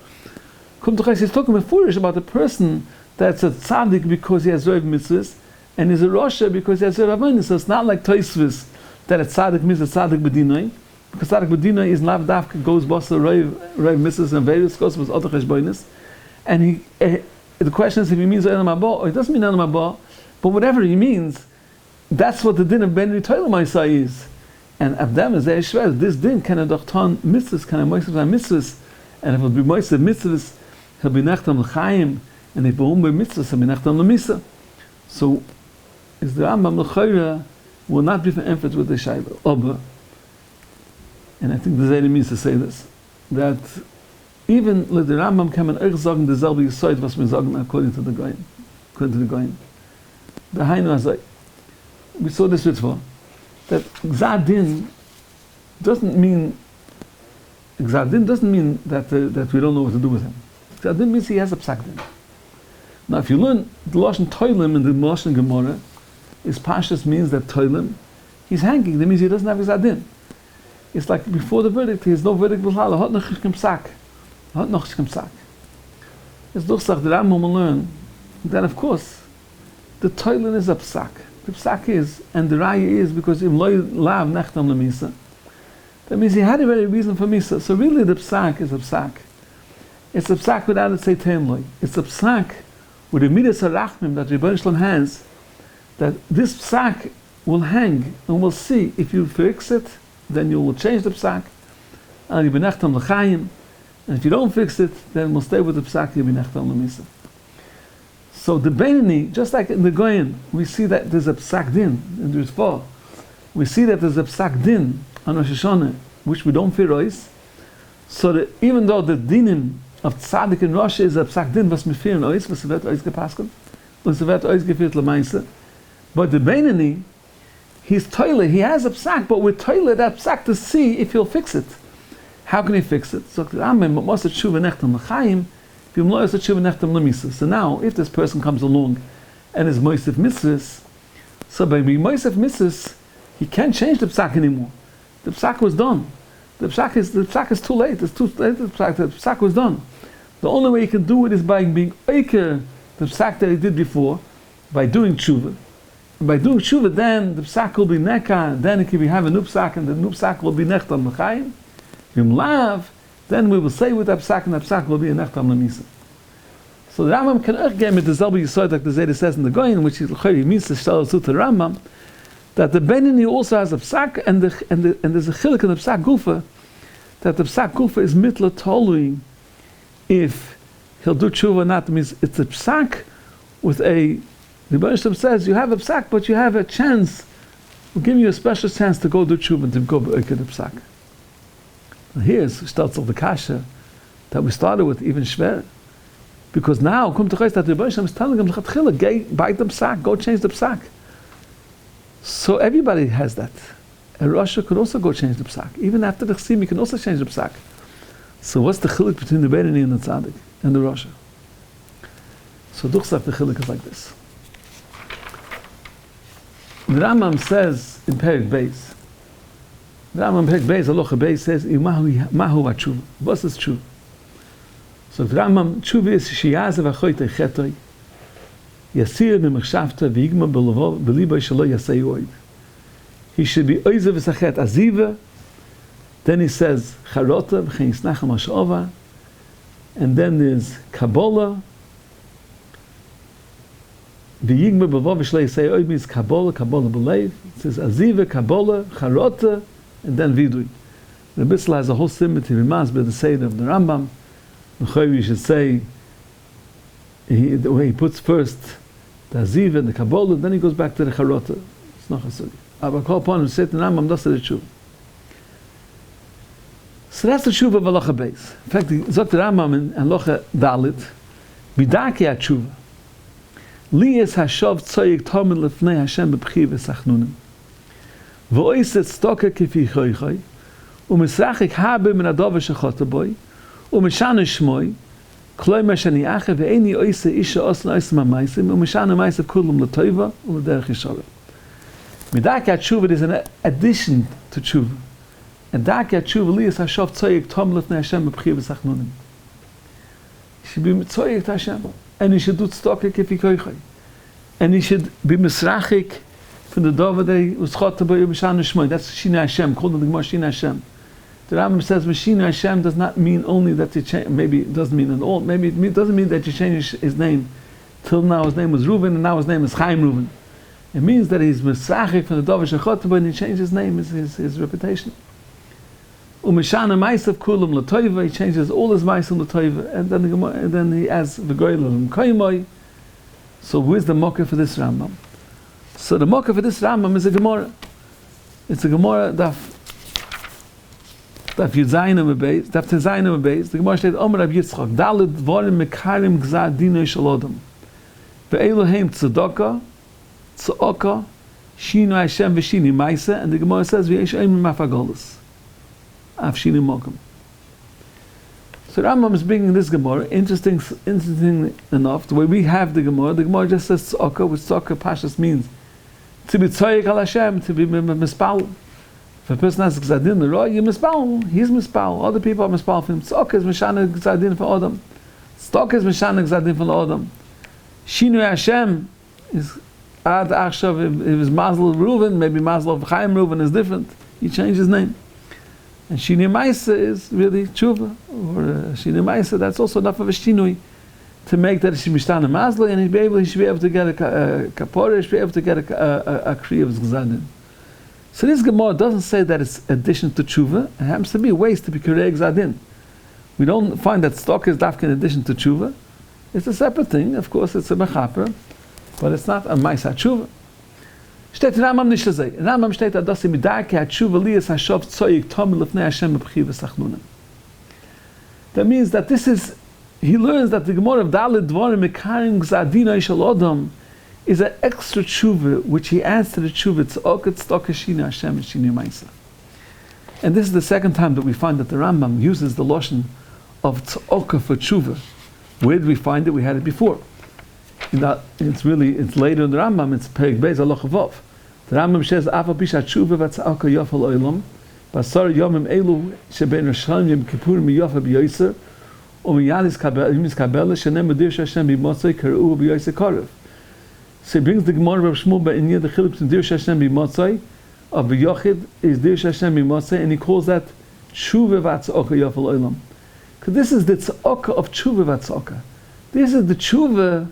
Come to Chayes, he's talking mefurish about a person that's a tzaddik because he has roiv mitzvahs, and he's a rasha because he has roiv avonis. So it's not like Tosfos that a tzaddik means a tzaddik b'dinai, because tzaddik b'dinai is lav dafka goes basa roiv mitzvahs and various goes was other cheshbonis. And the question is if he means elam haba or it doesn't mean elam haba, but whatever he means, that's what the din of ben ritoyla ma'isa is. And Abdam is very shver. This din can adachton mitzvahs, can moisav mitzvahs, and if it will be moisav mitzvahs, he'll be nechtam l'chaim, and if he'll be mitzvahs, he'll be nechtam l'misa. So, is the Rambam l'chayra will not be for emphasis with the shayla. Oba, and I think the Zaydi means to say this, that even let the Rambam come and sagen the selbe Yisoid was wir sagen according to the Goyim. The Hainu Hazai. We saw this before. That Gzadin doesn't mean that we don't know what to do with him. Gzadin means he has a psak din. Now, if you learn the Lashon Toilim in the Lashon Gemara, his Pashas means that Toilim, he's hanging. That means he doesn't have Gzadin. It's like before the verdict, he has no verdict b'chlal. Hot noch kem psak. It's doch the Rambam will learn that of course the Toilim is a psak. The psak is, and the raya is because im loy lav nechtam lemisa. That means he had a very reason for misa. So really the psak is a psak. It's a psak without it say loy. It's a psak with the midas harachmim that Rebbeinu Shalom has, that this psak will hang, and we'll see if you fix it, then you will change the psak, and you'll be nechtam l'chaim, and if you don't fix it, then we'll stay with the psak, you'll be nechtam lemisa. So the Beinani, just like in the Goyen, we see that there's a psak din in the Ritva. We see that there's a psak din on Rosh Hashanah, which we don't fear ois. So that even though the dinim of tzaddik and Rosh is a psak din, was me fear ois, was wird ois gepasken, was wird ois gefiert lemaise. But the Beinani, he's toilet, he has a psak, but we're toilet that psak to see if he'll fix it. How can he fix it? So now, if this person comes along and is moisef mitzvahs, so by being moisef mitzvahs, he can't change the psak anymore. The psak was done. The psak is too late. It's too late. The psak was done. The only way he can do it is by being oiker the psak that he did before, by doing tshuva. And by doing tshuva, then the psak will be neka. Then he can have a new psak, and the new psak will be nechtam l'chaim. V'im lav, then we will say with that psak, and that psak will be a nechtam l'misa. So the Rambam can get with the Zelba Yisoid, like the Zayda says in the Goyin, which is l'chayri means to shtel to the Rambam, that the Beinani also has a psak, and there's a chilik in the psak gufa, that the psak gufa is mitla tolui if he'll do tshuva or not. It means it's a psak with a, the Rebbeinu says you have a psak, but you have a chance. We'll give you a special chance to go do tshuva and to go b'oiked the psak. And here's starts off the kasha that we started with, even shver, because now come to Chayes that the Rebbeinu is telling him l'chatchila, bite the psak, go change the psak. So everybody has that. A Rasha could also go change the psak. Even after the chsim, you can also change the psak. So what's the chilik between the Beinani and the tzaddik and the Rasha? So duchsach the chilik is like this. The Rambam says in Perek Beis, the Rambam Perek Beis, Halacha Beis says, mahu tshuva. What is tshuva? So the Rambam, tshuva is shiyazev achoyte chetoi, yasir b'machshavta v'yigma b'libo shelo yasei oid. He should be oizev v'sachet aziva. Then he says charota v'chein yisnacha mash'ova, and then there's kabbalah. V'yigma b'lov shelo yasei oid means kabbalah b'leiv. It says aziva, kabbalah, charota, and then vidui. The Bissel has a whole symmetry reminds by the Seder of the Rambam. The Chayyim should say the way he puts first the Aziv and the Kabbalah, then he goes back to the Charota. It's not Chasudi. But call upon him to say to the Rambam, that's the Tshuva. So that's the Tshuva of Halacha Beis. In fact, the Rambam in Halacha Dalit, Bidaki HaTshuva. Liyas hashav tzoyik tamid lefnei Hashem b'bchi v'sachnunim. V'oiset stoka kifi choichoi, u'misrachik habe min adova shechota boi, u'mishanu shmoi, kloi mashani ache ve'eni oise isha osna oise mamaisim, u'mishanu maisav kulum l'toiva u'l'derech yishalom. Midaki tshuva is an addition to tshuva. And daki tshuva liyas hashav tzoyik tamid lefnei Hashem b'bchi v'sachnunim. You should be tzoyik to Hashem. And you should do tzedakah kifi koichai. And you should be misrachik from the dova that he was chot by Mishana Shmoy. That's Shina Hashem, called in the Gemara Shina Hashem. The Rambam says Mishina Hashem does not mean only that you change, maybe it doesn't mean at all, maybe it doesn't mean that you change his name. Till now his name was Reuven and now his name is Chaim Reuven. It means that he's misrachik from the dova shechot by and he changed his name, his reputation. Umishana Maisav Kulam Latoiva, he changes all his Maisav Latoiva, and then he adds V'goylam Koimoi. So where's the mocker for this Rambam? So the mocker for this Rambam is a Gemara. It's a Gemara daf Yudzayinim Abeis, daf Tezayinim Abeis. The Gemara says, Omer Rab Yitzchak, Daled Dvorim Mekarim Gzad Dino Shel Adam. Ve'eloheim Tzedakah, Tzedakah, Shinu Hashem V'Shini Maisa, and the Gemara says, V'yesh Oim Mafagolos. Afshini Mokum. So Rambam is bringing this Gemara, interesting enough, the way we have the Gemara just says Tzedakah, which Tzedakah Pashas means to be Tzoyik al Hashem, to be Mispal. If a person has Gzadin L'Roy, you Mispal, he's Mispal, other people are Mispal for him. Tzedakah is Mishana Gzadin for Adam. Tzedakah is Mishana Gzadin for Adam. Shinu Hashem is Ad Achshav, if it was Mazel Reuven, maybe Mazel of Chaim Reuven is different. He changed his name. And Shini Maisa is really tshuva, or Shini Maisa, that's also enough of a shinui to make that she mishtana mazli, and he should be able to get a kapora, he should be able to get a kriya of Gzadin. So this Gemara doesn't say that it's addition to tshuva, it happens to be ways to be kriya Gzadin. We don't find that stock is dafka in addition to tshuva. It's a separate thing, of course it's a mechaper, but it's not a maisa tshuva. Steht in Rambam nicht so. In Rambam steht, dass sie mit Darke hat Tshuva liyas hashav tzoyik tomel lefnei Hashem b'bchi v'sachnunim. That means that this is, he learns that the Gemara of Daled Dvorim Mekarim Gzadino Shel Adam is an extra Tshuva which he adds to the Tshuva Tzedakah Tzedakah Shina Hashem and Shina Maisa. And this is the second time that we find that the Rambam uses the Lashon of Tzedakah for Tshuva. Where did we find it? We had it before. It's later in the Rambam, it's Perek Beis Halacha Vav. The Rambam says, Afa Pisha Tshuva v'Tzedakah Yafal Olam, Basar Yomim Elu Sheben Rishon Yom Kippur Miyafa B'Yoser, U'Miyalis Kabela Shenem B'Dir Hashem B'Motzei Karu B'Yoser Karev. So he brings the Gemara of Shmuel Ba'inyan, the Chiluk to Dir Hashem B'Motzei, of B'Yochid is Dir Hashem B'Motzei, and he calls that Tshuva v'Tzedakah Yafal Olam. Because this is the Tzedakah of Tshuva v'Tzedakah. This is the Tshuva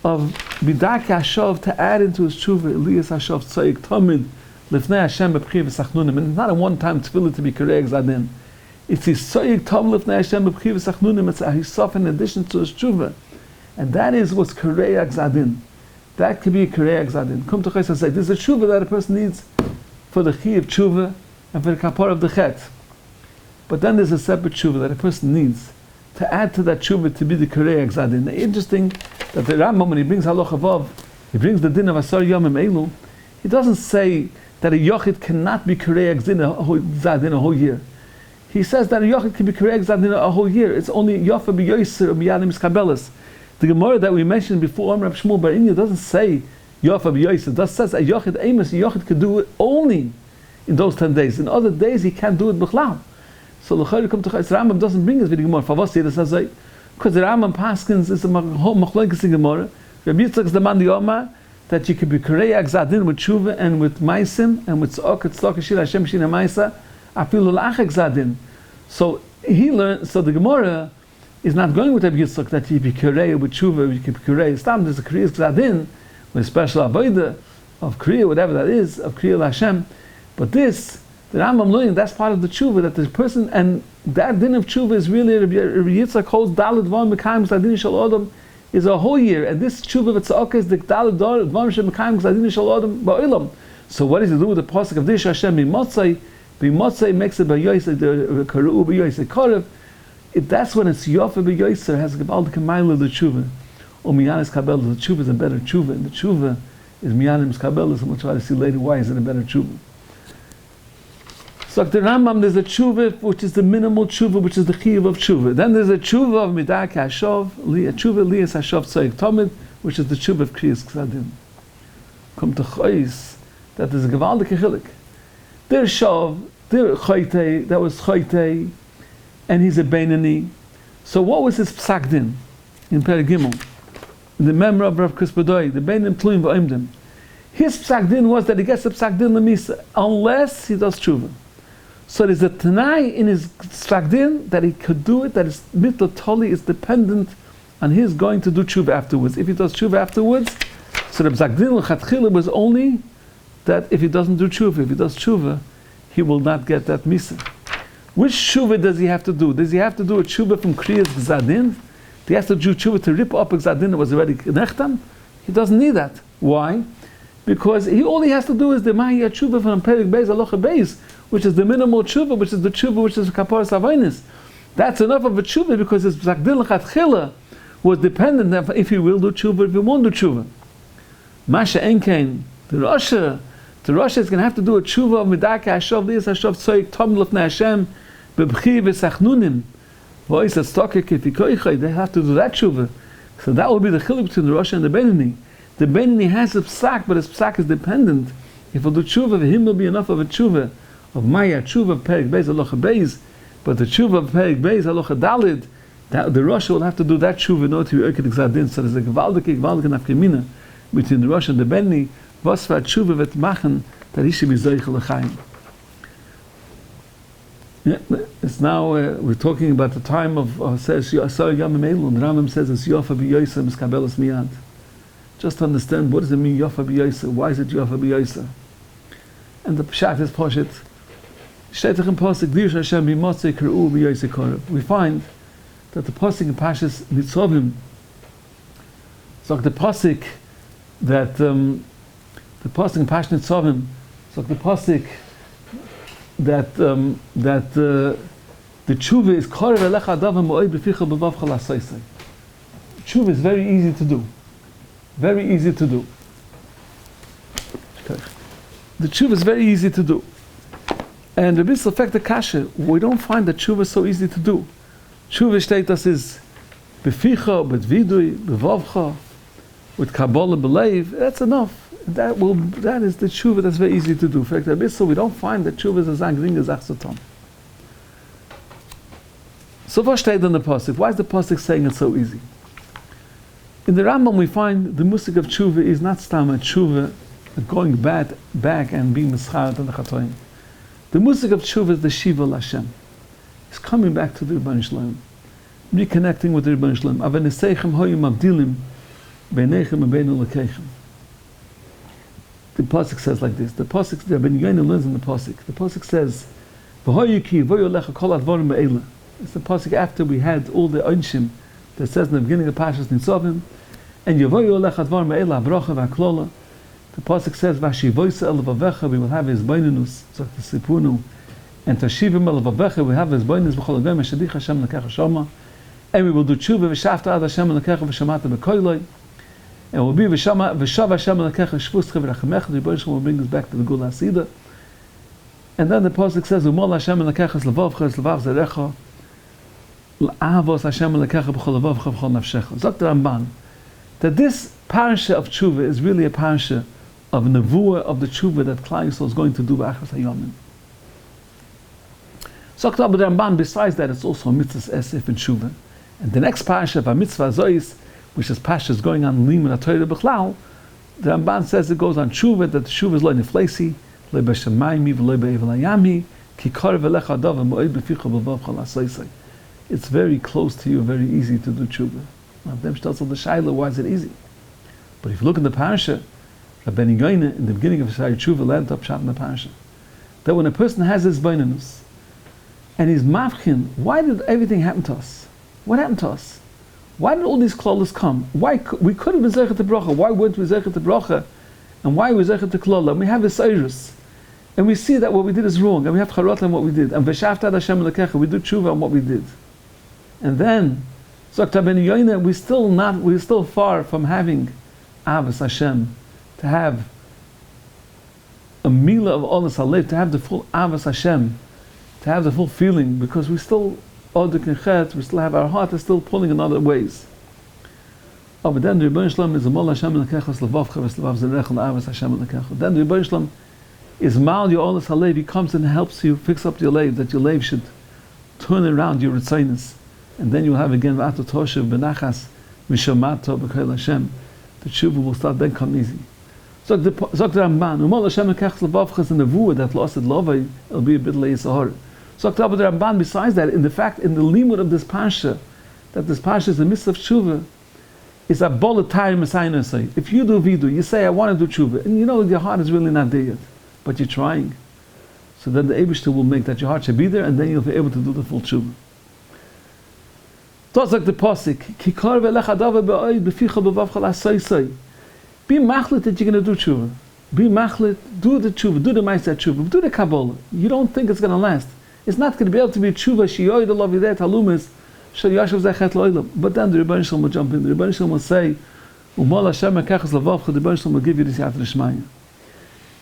of Bidaka Hashav to add into his tshuva Elias Hashav Tzoyik Tamid Lefnei Hashem B'Bchi V'Sachnunim. And it's not a one-time tefillah to be Karei Gzadin. It's his Tzoyik Tamid Lefnei Hashem B'Bchi V'Sachnunim. It's a Hisof in addition to his tshuva, and that is what's Karei Gzadin. That could be Karei Gzadin. Come to Chayes and say this is a tshuva that a person needs for the chi of tshuva and for the kapor of the chet. But then there's a separate tshuva that a person needs to add to that tshuva to be the Karei Gzadin. Interesting that the Rambam, when he brings Halacha Vav, he brings the din of Asar Yomim Elu, he doesn't say that a Yochid cannot be Karei Gzadin a whole year. He says that a Yochid can be Karei Gzadin a whole year. It's only Yofa B'Yoser or Miyadim Iskabelis. The Gemara that we mentioned before, Amr Rab Shmuel Bar Inya, doesn't say Yofa B'Yoser. It says a Yochid Amos, a Yochid could do it only in those 10 days. In other days, he can't do it B'chlal. So the Chayr come to Chayr, Rambam doesn't bring us with the Gemara. Favos Yedus Hazay. Because the Rambam Paskins is a machlokes in Gemara. Rabbi Yitzchak is the man Yoma that you could be Karei Gzadin with Tshuva and with Maisim and with Tzedakah Tzedakah Shir Hashem Shina Maisa Afilu L'Ach Gzadin. So he learned. So the Gemara is not going with Rabbi Yitzchak that you be Karei with Tshuva, you can be Karei. Stam there's a Karei Gzadin with a special avodah of Kriya, whatever that is, of Kriya L'Hashem. But this, the Rambam learning, that's part of the Tshuva that the person, and that din of tshuva is really Rabbi Yitzchak holds Daled Dvarim Mekayim Gzadin Shel Adam is a whole year, and this tshuva v'tzedakah is the Daled Dvarim Shel Mekayim Gzadin Shel Adam ba'olam. So what does it do with the pasuk of Dish Hashem B'Motzei? B'Motzei makes it b'Yoser the Karu b'Yoser Karev. That's when it's Yofa b'Yoser has Gebal the Kamayla the tshuva. or miyanis kabbalah. The tshuva is a better tshuva, and the tshuva is miyanis kabbalah. So we'll try to see later why is it a better tshuva. So the Rambam, there's a tshuva which is the minimal tshuva, which is the chiyuv of tshuva. Then there's a tshuva of midah k'hashov, a tshuva liyas hashov tzoyik tomid, which is the tshuva of kriyas ksadim. Come to chois, that is a gewaldige chilik. There's shov, there's choyte, that was choyte, and he's a beinani. So what was his psak din in Perek Gimel? In the memory of Rav Krispedoi, the beinim tluim v'oimdim. His psak din was that he gets a psak din lemisa, unless he does tshuva. So there's a Tanai in his psak din that he could do it, that his mitla toli is dependent on his going to do tshuva afterwards. If he does tshuva afterwards, so the psak din l'chatchila was only that if he doesn't do tshuva, if he does tshuva, he will not get that misa. Which tshuva does he have to do? Does he have to do a tshuva from kriyas gzadin? Do he have to do tshuva to rip up a gzadin that was already nechtam? He doesn't need that. Why? Because all he has to do is the mahi tshuva from Perek Beis Halacha Beis, which is the minimal tshuva, which is the tshuva which is kaparas avainis. That's enough of a tshuva because his psak din l'chatchila was dependent on if he will do tshuva, if he won't do tshuva. Masha enkein, the Rasha is going to have to do a tshuva of midah k'hashov liyas hashov tzoyik tom l'fnei Hashem b'bchi v'sachnunim v'ois atztokeh k'tikoichai. They have to do that tshuva. So that will be the chiluk between the Rasha and the Beinani. The Beinani has a psak, but his psak is dependent. If he'll do tshuva, for him will be enough of a tshuva of Maya tshuva Perek Beis Halacha Beis, but the tshuva of Perek Beis Halacha Dalid, that the Rasha will have to do that tshuva in order to be Oiked Gzadin. So there's a gewaldige nafkamina between the Rasha and the Beinani. Was for tshuva vet machen that he should be zeichel l'chaim. It's now we're talking about the time of says Yasar Yamim Elu, and Rambam says it's Yofa b'Yoysa miskabelas miyad. Just to understand what does it mean Yofa b'Yoysa? Why is it Yofa b'Yoysa? And the pshat is poshet. Shetach and posik Diush Hashem b'motzei k'r'u b'Yoysa korev. We find that the posik in Pashas Nitzovim, so the posik that the pasuk in Pashas Nitzovim, so the pasuk that the tshuva is korev elecha adav ha'moed b'ficha b'vavcha l'asosei. Tshuva is very easy to do. Very easy to do. The tshuva is very easy to do. And the Bissel fact the kasha, we don't find that tshuva is so easy to do. Tshuva status is b'ficha, b'vidui, b'vavcha, with kabbalah b'leiv. That's enough. That is the tshuva that's very easy to do. In fact, we don't find that tshuva is a zangring as achsaton. So what steht in the pasuk? Why is the pasuk saying it's so easy? In the Rambam we find the musik of tshuva is not stam a tshuva going back and being mischaret on the chatoim. The musik of tshuva is the shiva l'Hashem. It's coming back to the Rebbeinu Shalom, reconnecting with the Rebbeinu Shalom. Aveneseichem hoyu mavdilim beinechem and beinu lekeichem. The pasuk says like this. The pasuk, the Ben Yoina learns in the pasuk. The pasuk says, "V'hoyuki v'yolecha kol advarim me'ela." It's the pasuk after we had all the onshim that says in the beginning of Pashas Nitzovim, and Yevoyolecha advarim me'ela bracha v'aklola. The pasuk says, "Vashivoisa el vavecha," we will have his beinunus, so the sipunu, and Tashivim el vavecha, we have his beinunus b'chol agam Shadich Hashem lekach Shama, and we will do tshuva v'shafta ad Hashem lekach v'shamata b'koiloi. And we'll be v'shav Hashem l'kecha shvuscha v'rachamecha. The Rebbeinu Shalom will bring us back to the Gula Asida. And then the pasuk says, "Umol Hashem l'kecha zlevavcha zlevav zarecha l'avos Hashem l'kecha b'chol levavcha b'chol nafshecha." Zok the Ramban that this parasha of tshuva is really a parasha of nevuah of the tshuva that Klal Yisrael is going to do b'achas hayomim. Zok the Ramban. Besides that, it's also a mitzvah esef and tshuva. And the next parasha of a mitzvah zois, which is Pashas going on Limud HaTorah B'chlal, the Ramban says it goes on tshuva, that the tshuva is lo neflesi, lo b'shamaymi, v'lo b'evelayami, ki korev elecha adav ha'moed b'ficha b'vavcha l'asosei. It's very close to you, very easy to do tshuva. Now, them shtatzel the shaila, why is it easy? But if you look in the parasha, Rabbeinu Yoina, in the beginning of Shai Tshuva, led up shot in the parasha, that when a person has his beinunus, and he's mavchin, why did everything happen to us? What happened to us? Why did all these klolas come? Why we could have been zeichet to bracha? Why weren't we zeichet to bracha? And why were we zeichet to klola? And we have this eirus, and we see that what we did is wrong, and we have charot on what we did. And v'shavta ad Hashem lekecha, we do tshuva on what we did. And then, So we're still far from having Avos Hashem, to have a Mila of Olas Halev, to have the full Avos Hashem, to have the full feeling, because we still, we still have our heart is still pulling in other ways. But then the Rebbeinu Shalom is a Mol Hashem Lekechos Levavcha V'Levav Zerechel Avos Hashem Lekecho. Then the Rebbeinu Shalom is Mal your Olas Halev. He comes and helps you fix up your lev, that your lev should turn around your Ritzainus. And then you'll have again V'ato Toshev B'nachas Mishamato B'Kol Hashem. The Tshuva will start then come easy. So the Ramban, Umol Hashem Lekechos Levavcha is a nevuah that lost it lovay, it'll be a bit late Sahar. So the Ramban, besides that, in the limud of this Pasha, that this Pasha is the midst of Tshuva, is a volatile Messiah say. If you do vidu, you say I want to do Tshuva, and you know your heart is really not there yet, but you're trying. So then the Eibishter will make that your heart should be there, and then you'll be able to do the full Tshuva. That's like the Pasik. Ki kar ve'lecha dava be'oid beficha b'vavcha la'asay. Be machlit that you're going to do Tshuva. Be machlit, do the Tshuva, do the Ma'aseh Tshuva, do the Kabbalah. You don't think it's going to last. It's not going to be able to be Tshuva, shi'oid Allah v'ydet halumis, shal yashav zechet lo'ilam. But then the Rebbeinu Shalom will jump in. The Rebbeinu Shalom will say, Umol Hashem ha'kechas levavcha, the Rebbeinu Shalom will give you this Yad Rishmaya.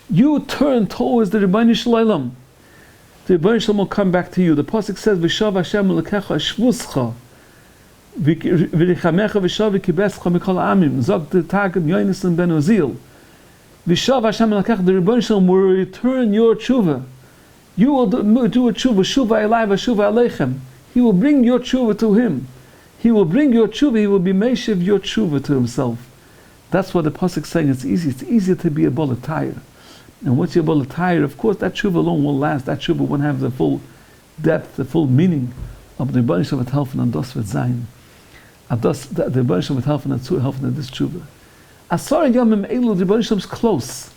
You turn towards the Rebbeinu Shalom. The Rebbeinu Shalom will come back to you. The Pasuk says, V'shav Hashem l'kecha shvuscha, v'richamecha v'shav v'kibescha mikol ha'amim. Zog the Targum Yonasan ben Ozil. V'shav Hashem l'kecha, the Rebbeinu Shalom will return your tshuva. You will do a tshuva, shuva elai v'shuva aleichem. He will bring your tshuva to him. He will bring your tshuva, he will be meshiv your tshuva to himself. That's what the Pasuk is saying. It's easy. It's easier to be a bolatayr. And once you're a bolatayr, of course, that tshuva alone will last. That tshuva won't have the full depth, the full meaning of the Rebbeinu Shalom helfen and das wird sein. The Rebbeinu Shalom helfen and zu helfen and this tshuva. Asar yomim elu, the Rebbeinu Shalom is close.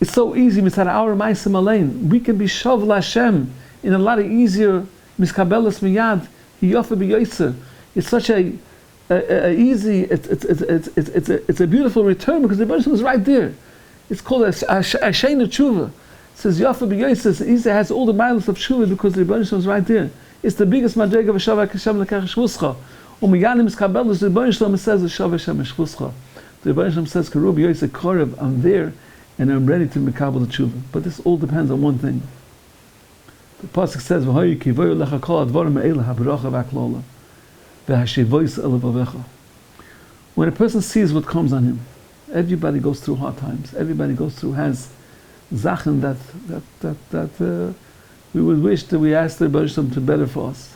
It's so easy, mitzad our ma'asim alein. We can be shav Hashem in a lot of easier miskabelas miyad. Hiyofa b'yoyser. It's such a easy. It's a beautiful return because the Rebbeinu Shalom is right there. It's called a sheina tshuva. It says yofa b'yoyser. It has all the miles of tshuva because the Rebbeinu Shalom is right there. It's the biggest madrega of Hashem lekech shvuscha. Umiyanim miskabelas. The Rebbeinu Shalom says shav Hashem shvuscha. The Rebbeinu Shalom says karu b'yoyser korev. I'm there. And I'm ready to mekabel the tshuva. But this all depends on one thing. The Pasuk says, "V'hoyu kivoyu lecha kol advarim ha'ela ha'baracha v'aklola v'hashivois elevavecha." When a person sees what comes on him, everybody goes through hard times. Everybody has zachen that we would wish that we asked the Rebbeinu Shalom to better for us.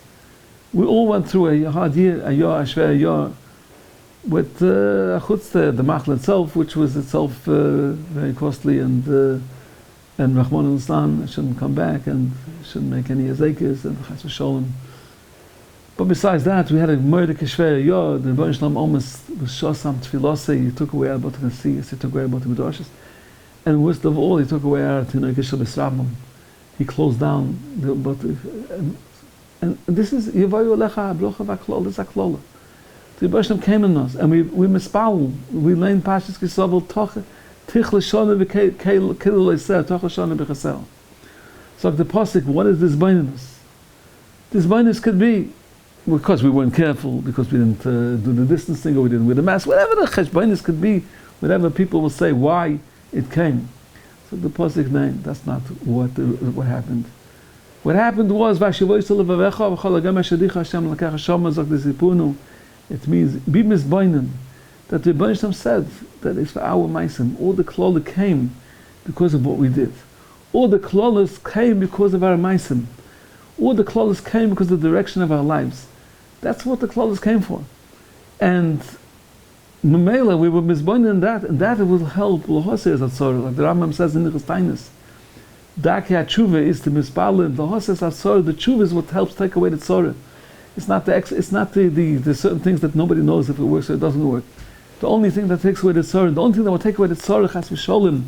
We all went through a hard year, a shver year, with the Malkiel itself, which was itself very costly, and Rahman al-Islam shouldn't come back and shouldn't make any azekis and chas v'sholem. But besides that, we had a murder keshver yod. The Rebbeinu Shalom almost was shosam tefilosei. He took away our botachasiyas. He took away our botachasiyas, and worst of all, he took away our tinogishal b'srabim. He closed down the and this is yivayu alecha brocha v'aklol. This is aklol. The Rebbeinu Shalom came in us, and we mispal. We learned Pashas Kisavel Toch Tichleshana v'Keiluleiser Toch Leshana b'Chasel. So the Pasuk, what is this bindiness? This bindiness could be because we weren't careful, because we didn't do the distancing, or we didn't wear the mask. Whatever the bindiness could be, whatever people will say why it came. So the Pasuk name, that's not what happened. What happened was Vashivois Levavecha v'Cholagam Hashadicha Hashem Lakach Hashem Zok Desipunu. It means be misboinen. That the Rebbeinu Shalom said that it's for our ma'asim. All the klola came because of what we did. All the klolas came because of our ma'asim. All the klolas came because of the direction of our lives. That's what the klolas came for. And Mamela, we were misboinen in that, and that will help Lahoseh Atzor, like the Rambam says in the Tainis. Daki HaTshuva is the misbalin. Lahoseh Atzor, the tshuva is what helps take away the tzorah. It's not the certain things that nobody knows if it works or it doesn't work. The only thing that takes away the tzorah, the only thing that will take away the tzorah, chas v'sholem,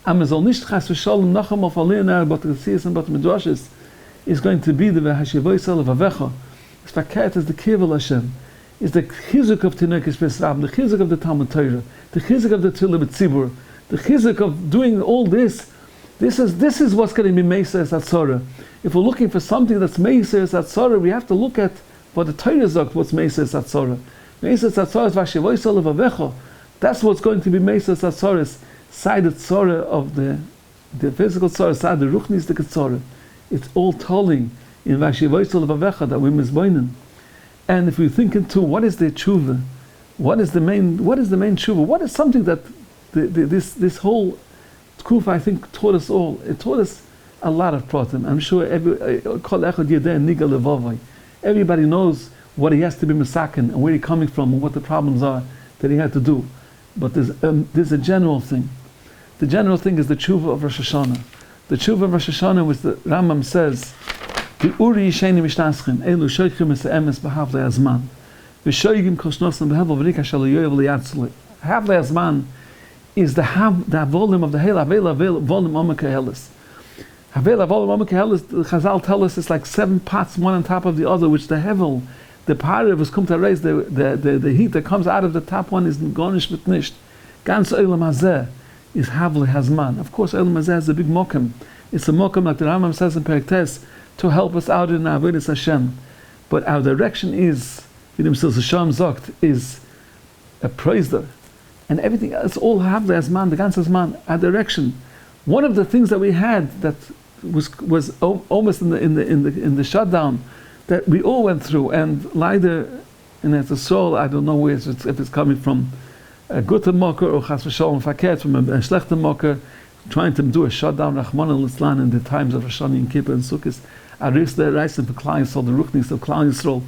amazol nish chas v'sholem, nacham of aliyah, but the tziyas and but the midrashes, is going to be the v'hashivois elevavecha. It's faket as the kivel Hashem, is the chizuk of tinekes b'srab, the chizuk of the Talmud Torah, the chizuk of the tefillah b'tzibur, the chizuk of doing all this. This is what's going to be meiser as atzorah. If we're looking for something that's meiser as atzorah, we have to look at what the Torah sagt, what's Meisas Atzorah. Meisas Atzorah is Vashivoisol Levavecho. That's what's going to be Meisas Atzorah, side the Tzorah of the physical Tzorah, side the Ruchnis the Tzorah. It's all tolling in Vashivoisol Levavecha that we're mizboinen. And if we think into what is the Tshuva, what is the main Tshuva, what is something that this whole Tkufa, I think, taught us all. It taught us a lot of pratim. I'm sure everybody knows what he has to be masakin and where he's coming from and what the problems are that he had to do. But there's a general thing. The general thing is the tshuva of Rosh Hashanah. The tshuva of Rosh Hashanah, which the Rambam says, the uri yisheni mishnaskim elu shoychim es emes b'havlei azman v'shoygim koshnosam b'hevel v'nika shalo yoyev liyatzli. Havlei azman is the volume of the Hel, Havel volume Omeka Helis. Havel volume Omeka Helis, the Chazal tell us it's like 7 pots, one on top of the other, which the Hevel, the part of us come to raise, the heat that comes out of the top one is Gonish mit nicht. Ganz Olam Hazeh is Havle Hazman. Of course, Olam Hazeh is a big mokum. It's a mokum, like the Rambam says in Perek Tes, to help us out in Avodas Hashem. But our direction is, wie dem Hashem sagt, is a praiser. And everything else, all have the Azman, the ganze Azman, our direction. One of the things that we had that was almost in the shutdown that we all went through, and leider in the soul, I don't know where if it's coming from a gute mocker or chas v'sholom fakert from a schlechte mocker, trying to do a shutdown Rahman al-Islam in the times of Rosh Hashanah and Kippur and Sukkot. Aris the Reis and Klal Yisrael, the Ruchnis of Klal Yisrael.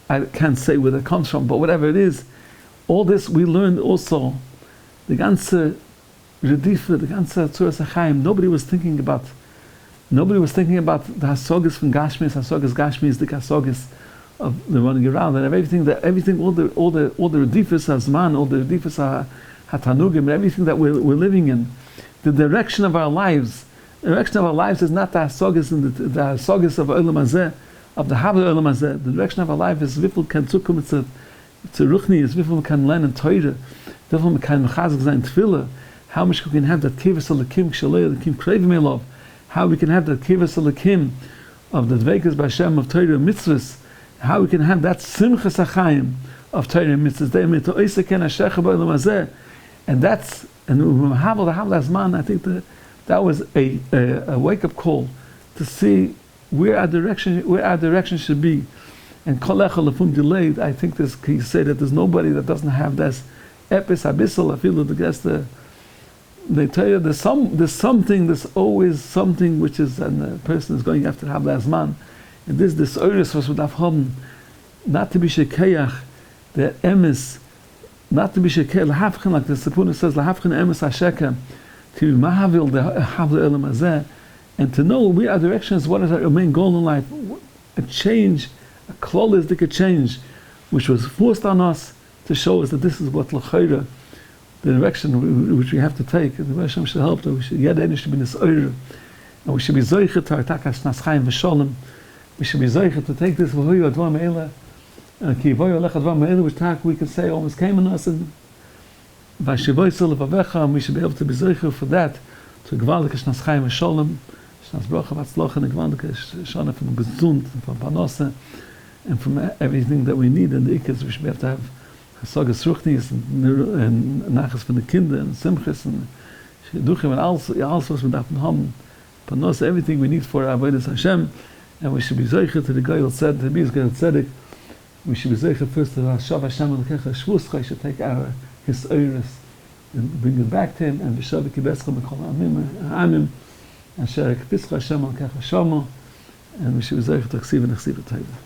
I can't say where that comes from, but whatever it is, all this we learned also. The ganze Redifa, the ganze Tzuras HaChaim, nobody was thinking about the Hasogis from Gashmis. Hasogis Gashmis, the Hasogis of the running around, and everything, all the Redifas Hazman, all the Redifas Hatanugim, and everything that we're living in. The direction of our lives is not the Hasogis and the Hasogis of Olam Hazeh, of the Havle Olam Hazeh. The direction of our life is Vifel Kan Tzukum, it's a Ruchni, it's Vifel Kan Len and Torah. How much we can have that kivas alakim kshalei alakim krevim elov? How we can have that kivas alakim of the dveikas b'Hashem of Torah mitzvahs? How we can have that simchas achayim of Torah mitzvahs? And that's the Havle Hazman. I think that was a wake up call to see where our direction should be. And kol echad lefum delayed. I think he said that there's nobody that doesn't have this. Epis abissal, I feel that they tell you there's always something which is, and the person is going after Havle Hazman. And this Oris was with Afham, not to be shekayach, the emes, not to be shekayach, lahafchen, like the Sipuna says, lahafchen emes hasheka, to be mahavil, the Havle Elam Hazeh, and to know where our direction is, what is our main goal in life, a change, a klolistic change, which was forced on us, to show us that this is what l'chayra, the direction which we have to take. And the Hashem should help that we should should be this oira, and we should be zoichet to artakas naschayim v'sholem. We should be zoichet to take this v'hoyu advar me'ela, and ki v'hoyu alech advar me'ela, which we can say almost came in us, and v'shivoyisel levavecha, and we should be able to be zoichet for that, to gvaldikas naschayim v'sholem, shnas brocha v'atzlocha, and gvaldikas shana from gesund, and from panosa, and from everything that we need, and the ikas we should be able to have Hasagas Ruchnis and Nachas von the Kinder and Simchis and Shidduchim and alles was we darf haben. Panos, everything we need for Avodas Hashem, and we should be Zoichet to the Goyal Tzedek, to be Goyal Tzedek. We should be Zoichet first to Hashav Hashem and Kecha Shvuscha, should take his Oiris and bring it back to him, and Vishav Kibescha Mekol Amim, and Sherek Pischa Hashem and Kecha Shomo, and we should be Zoichet to Ksiv and Ksiv Taiva.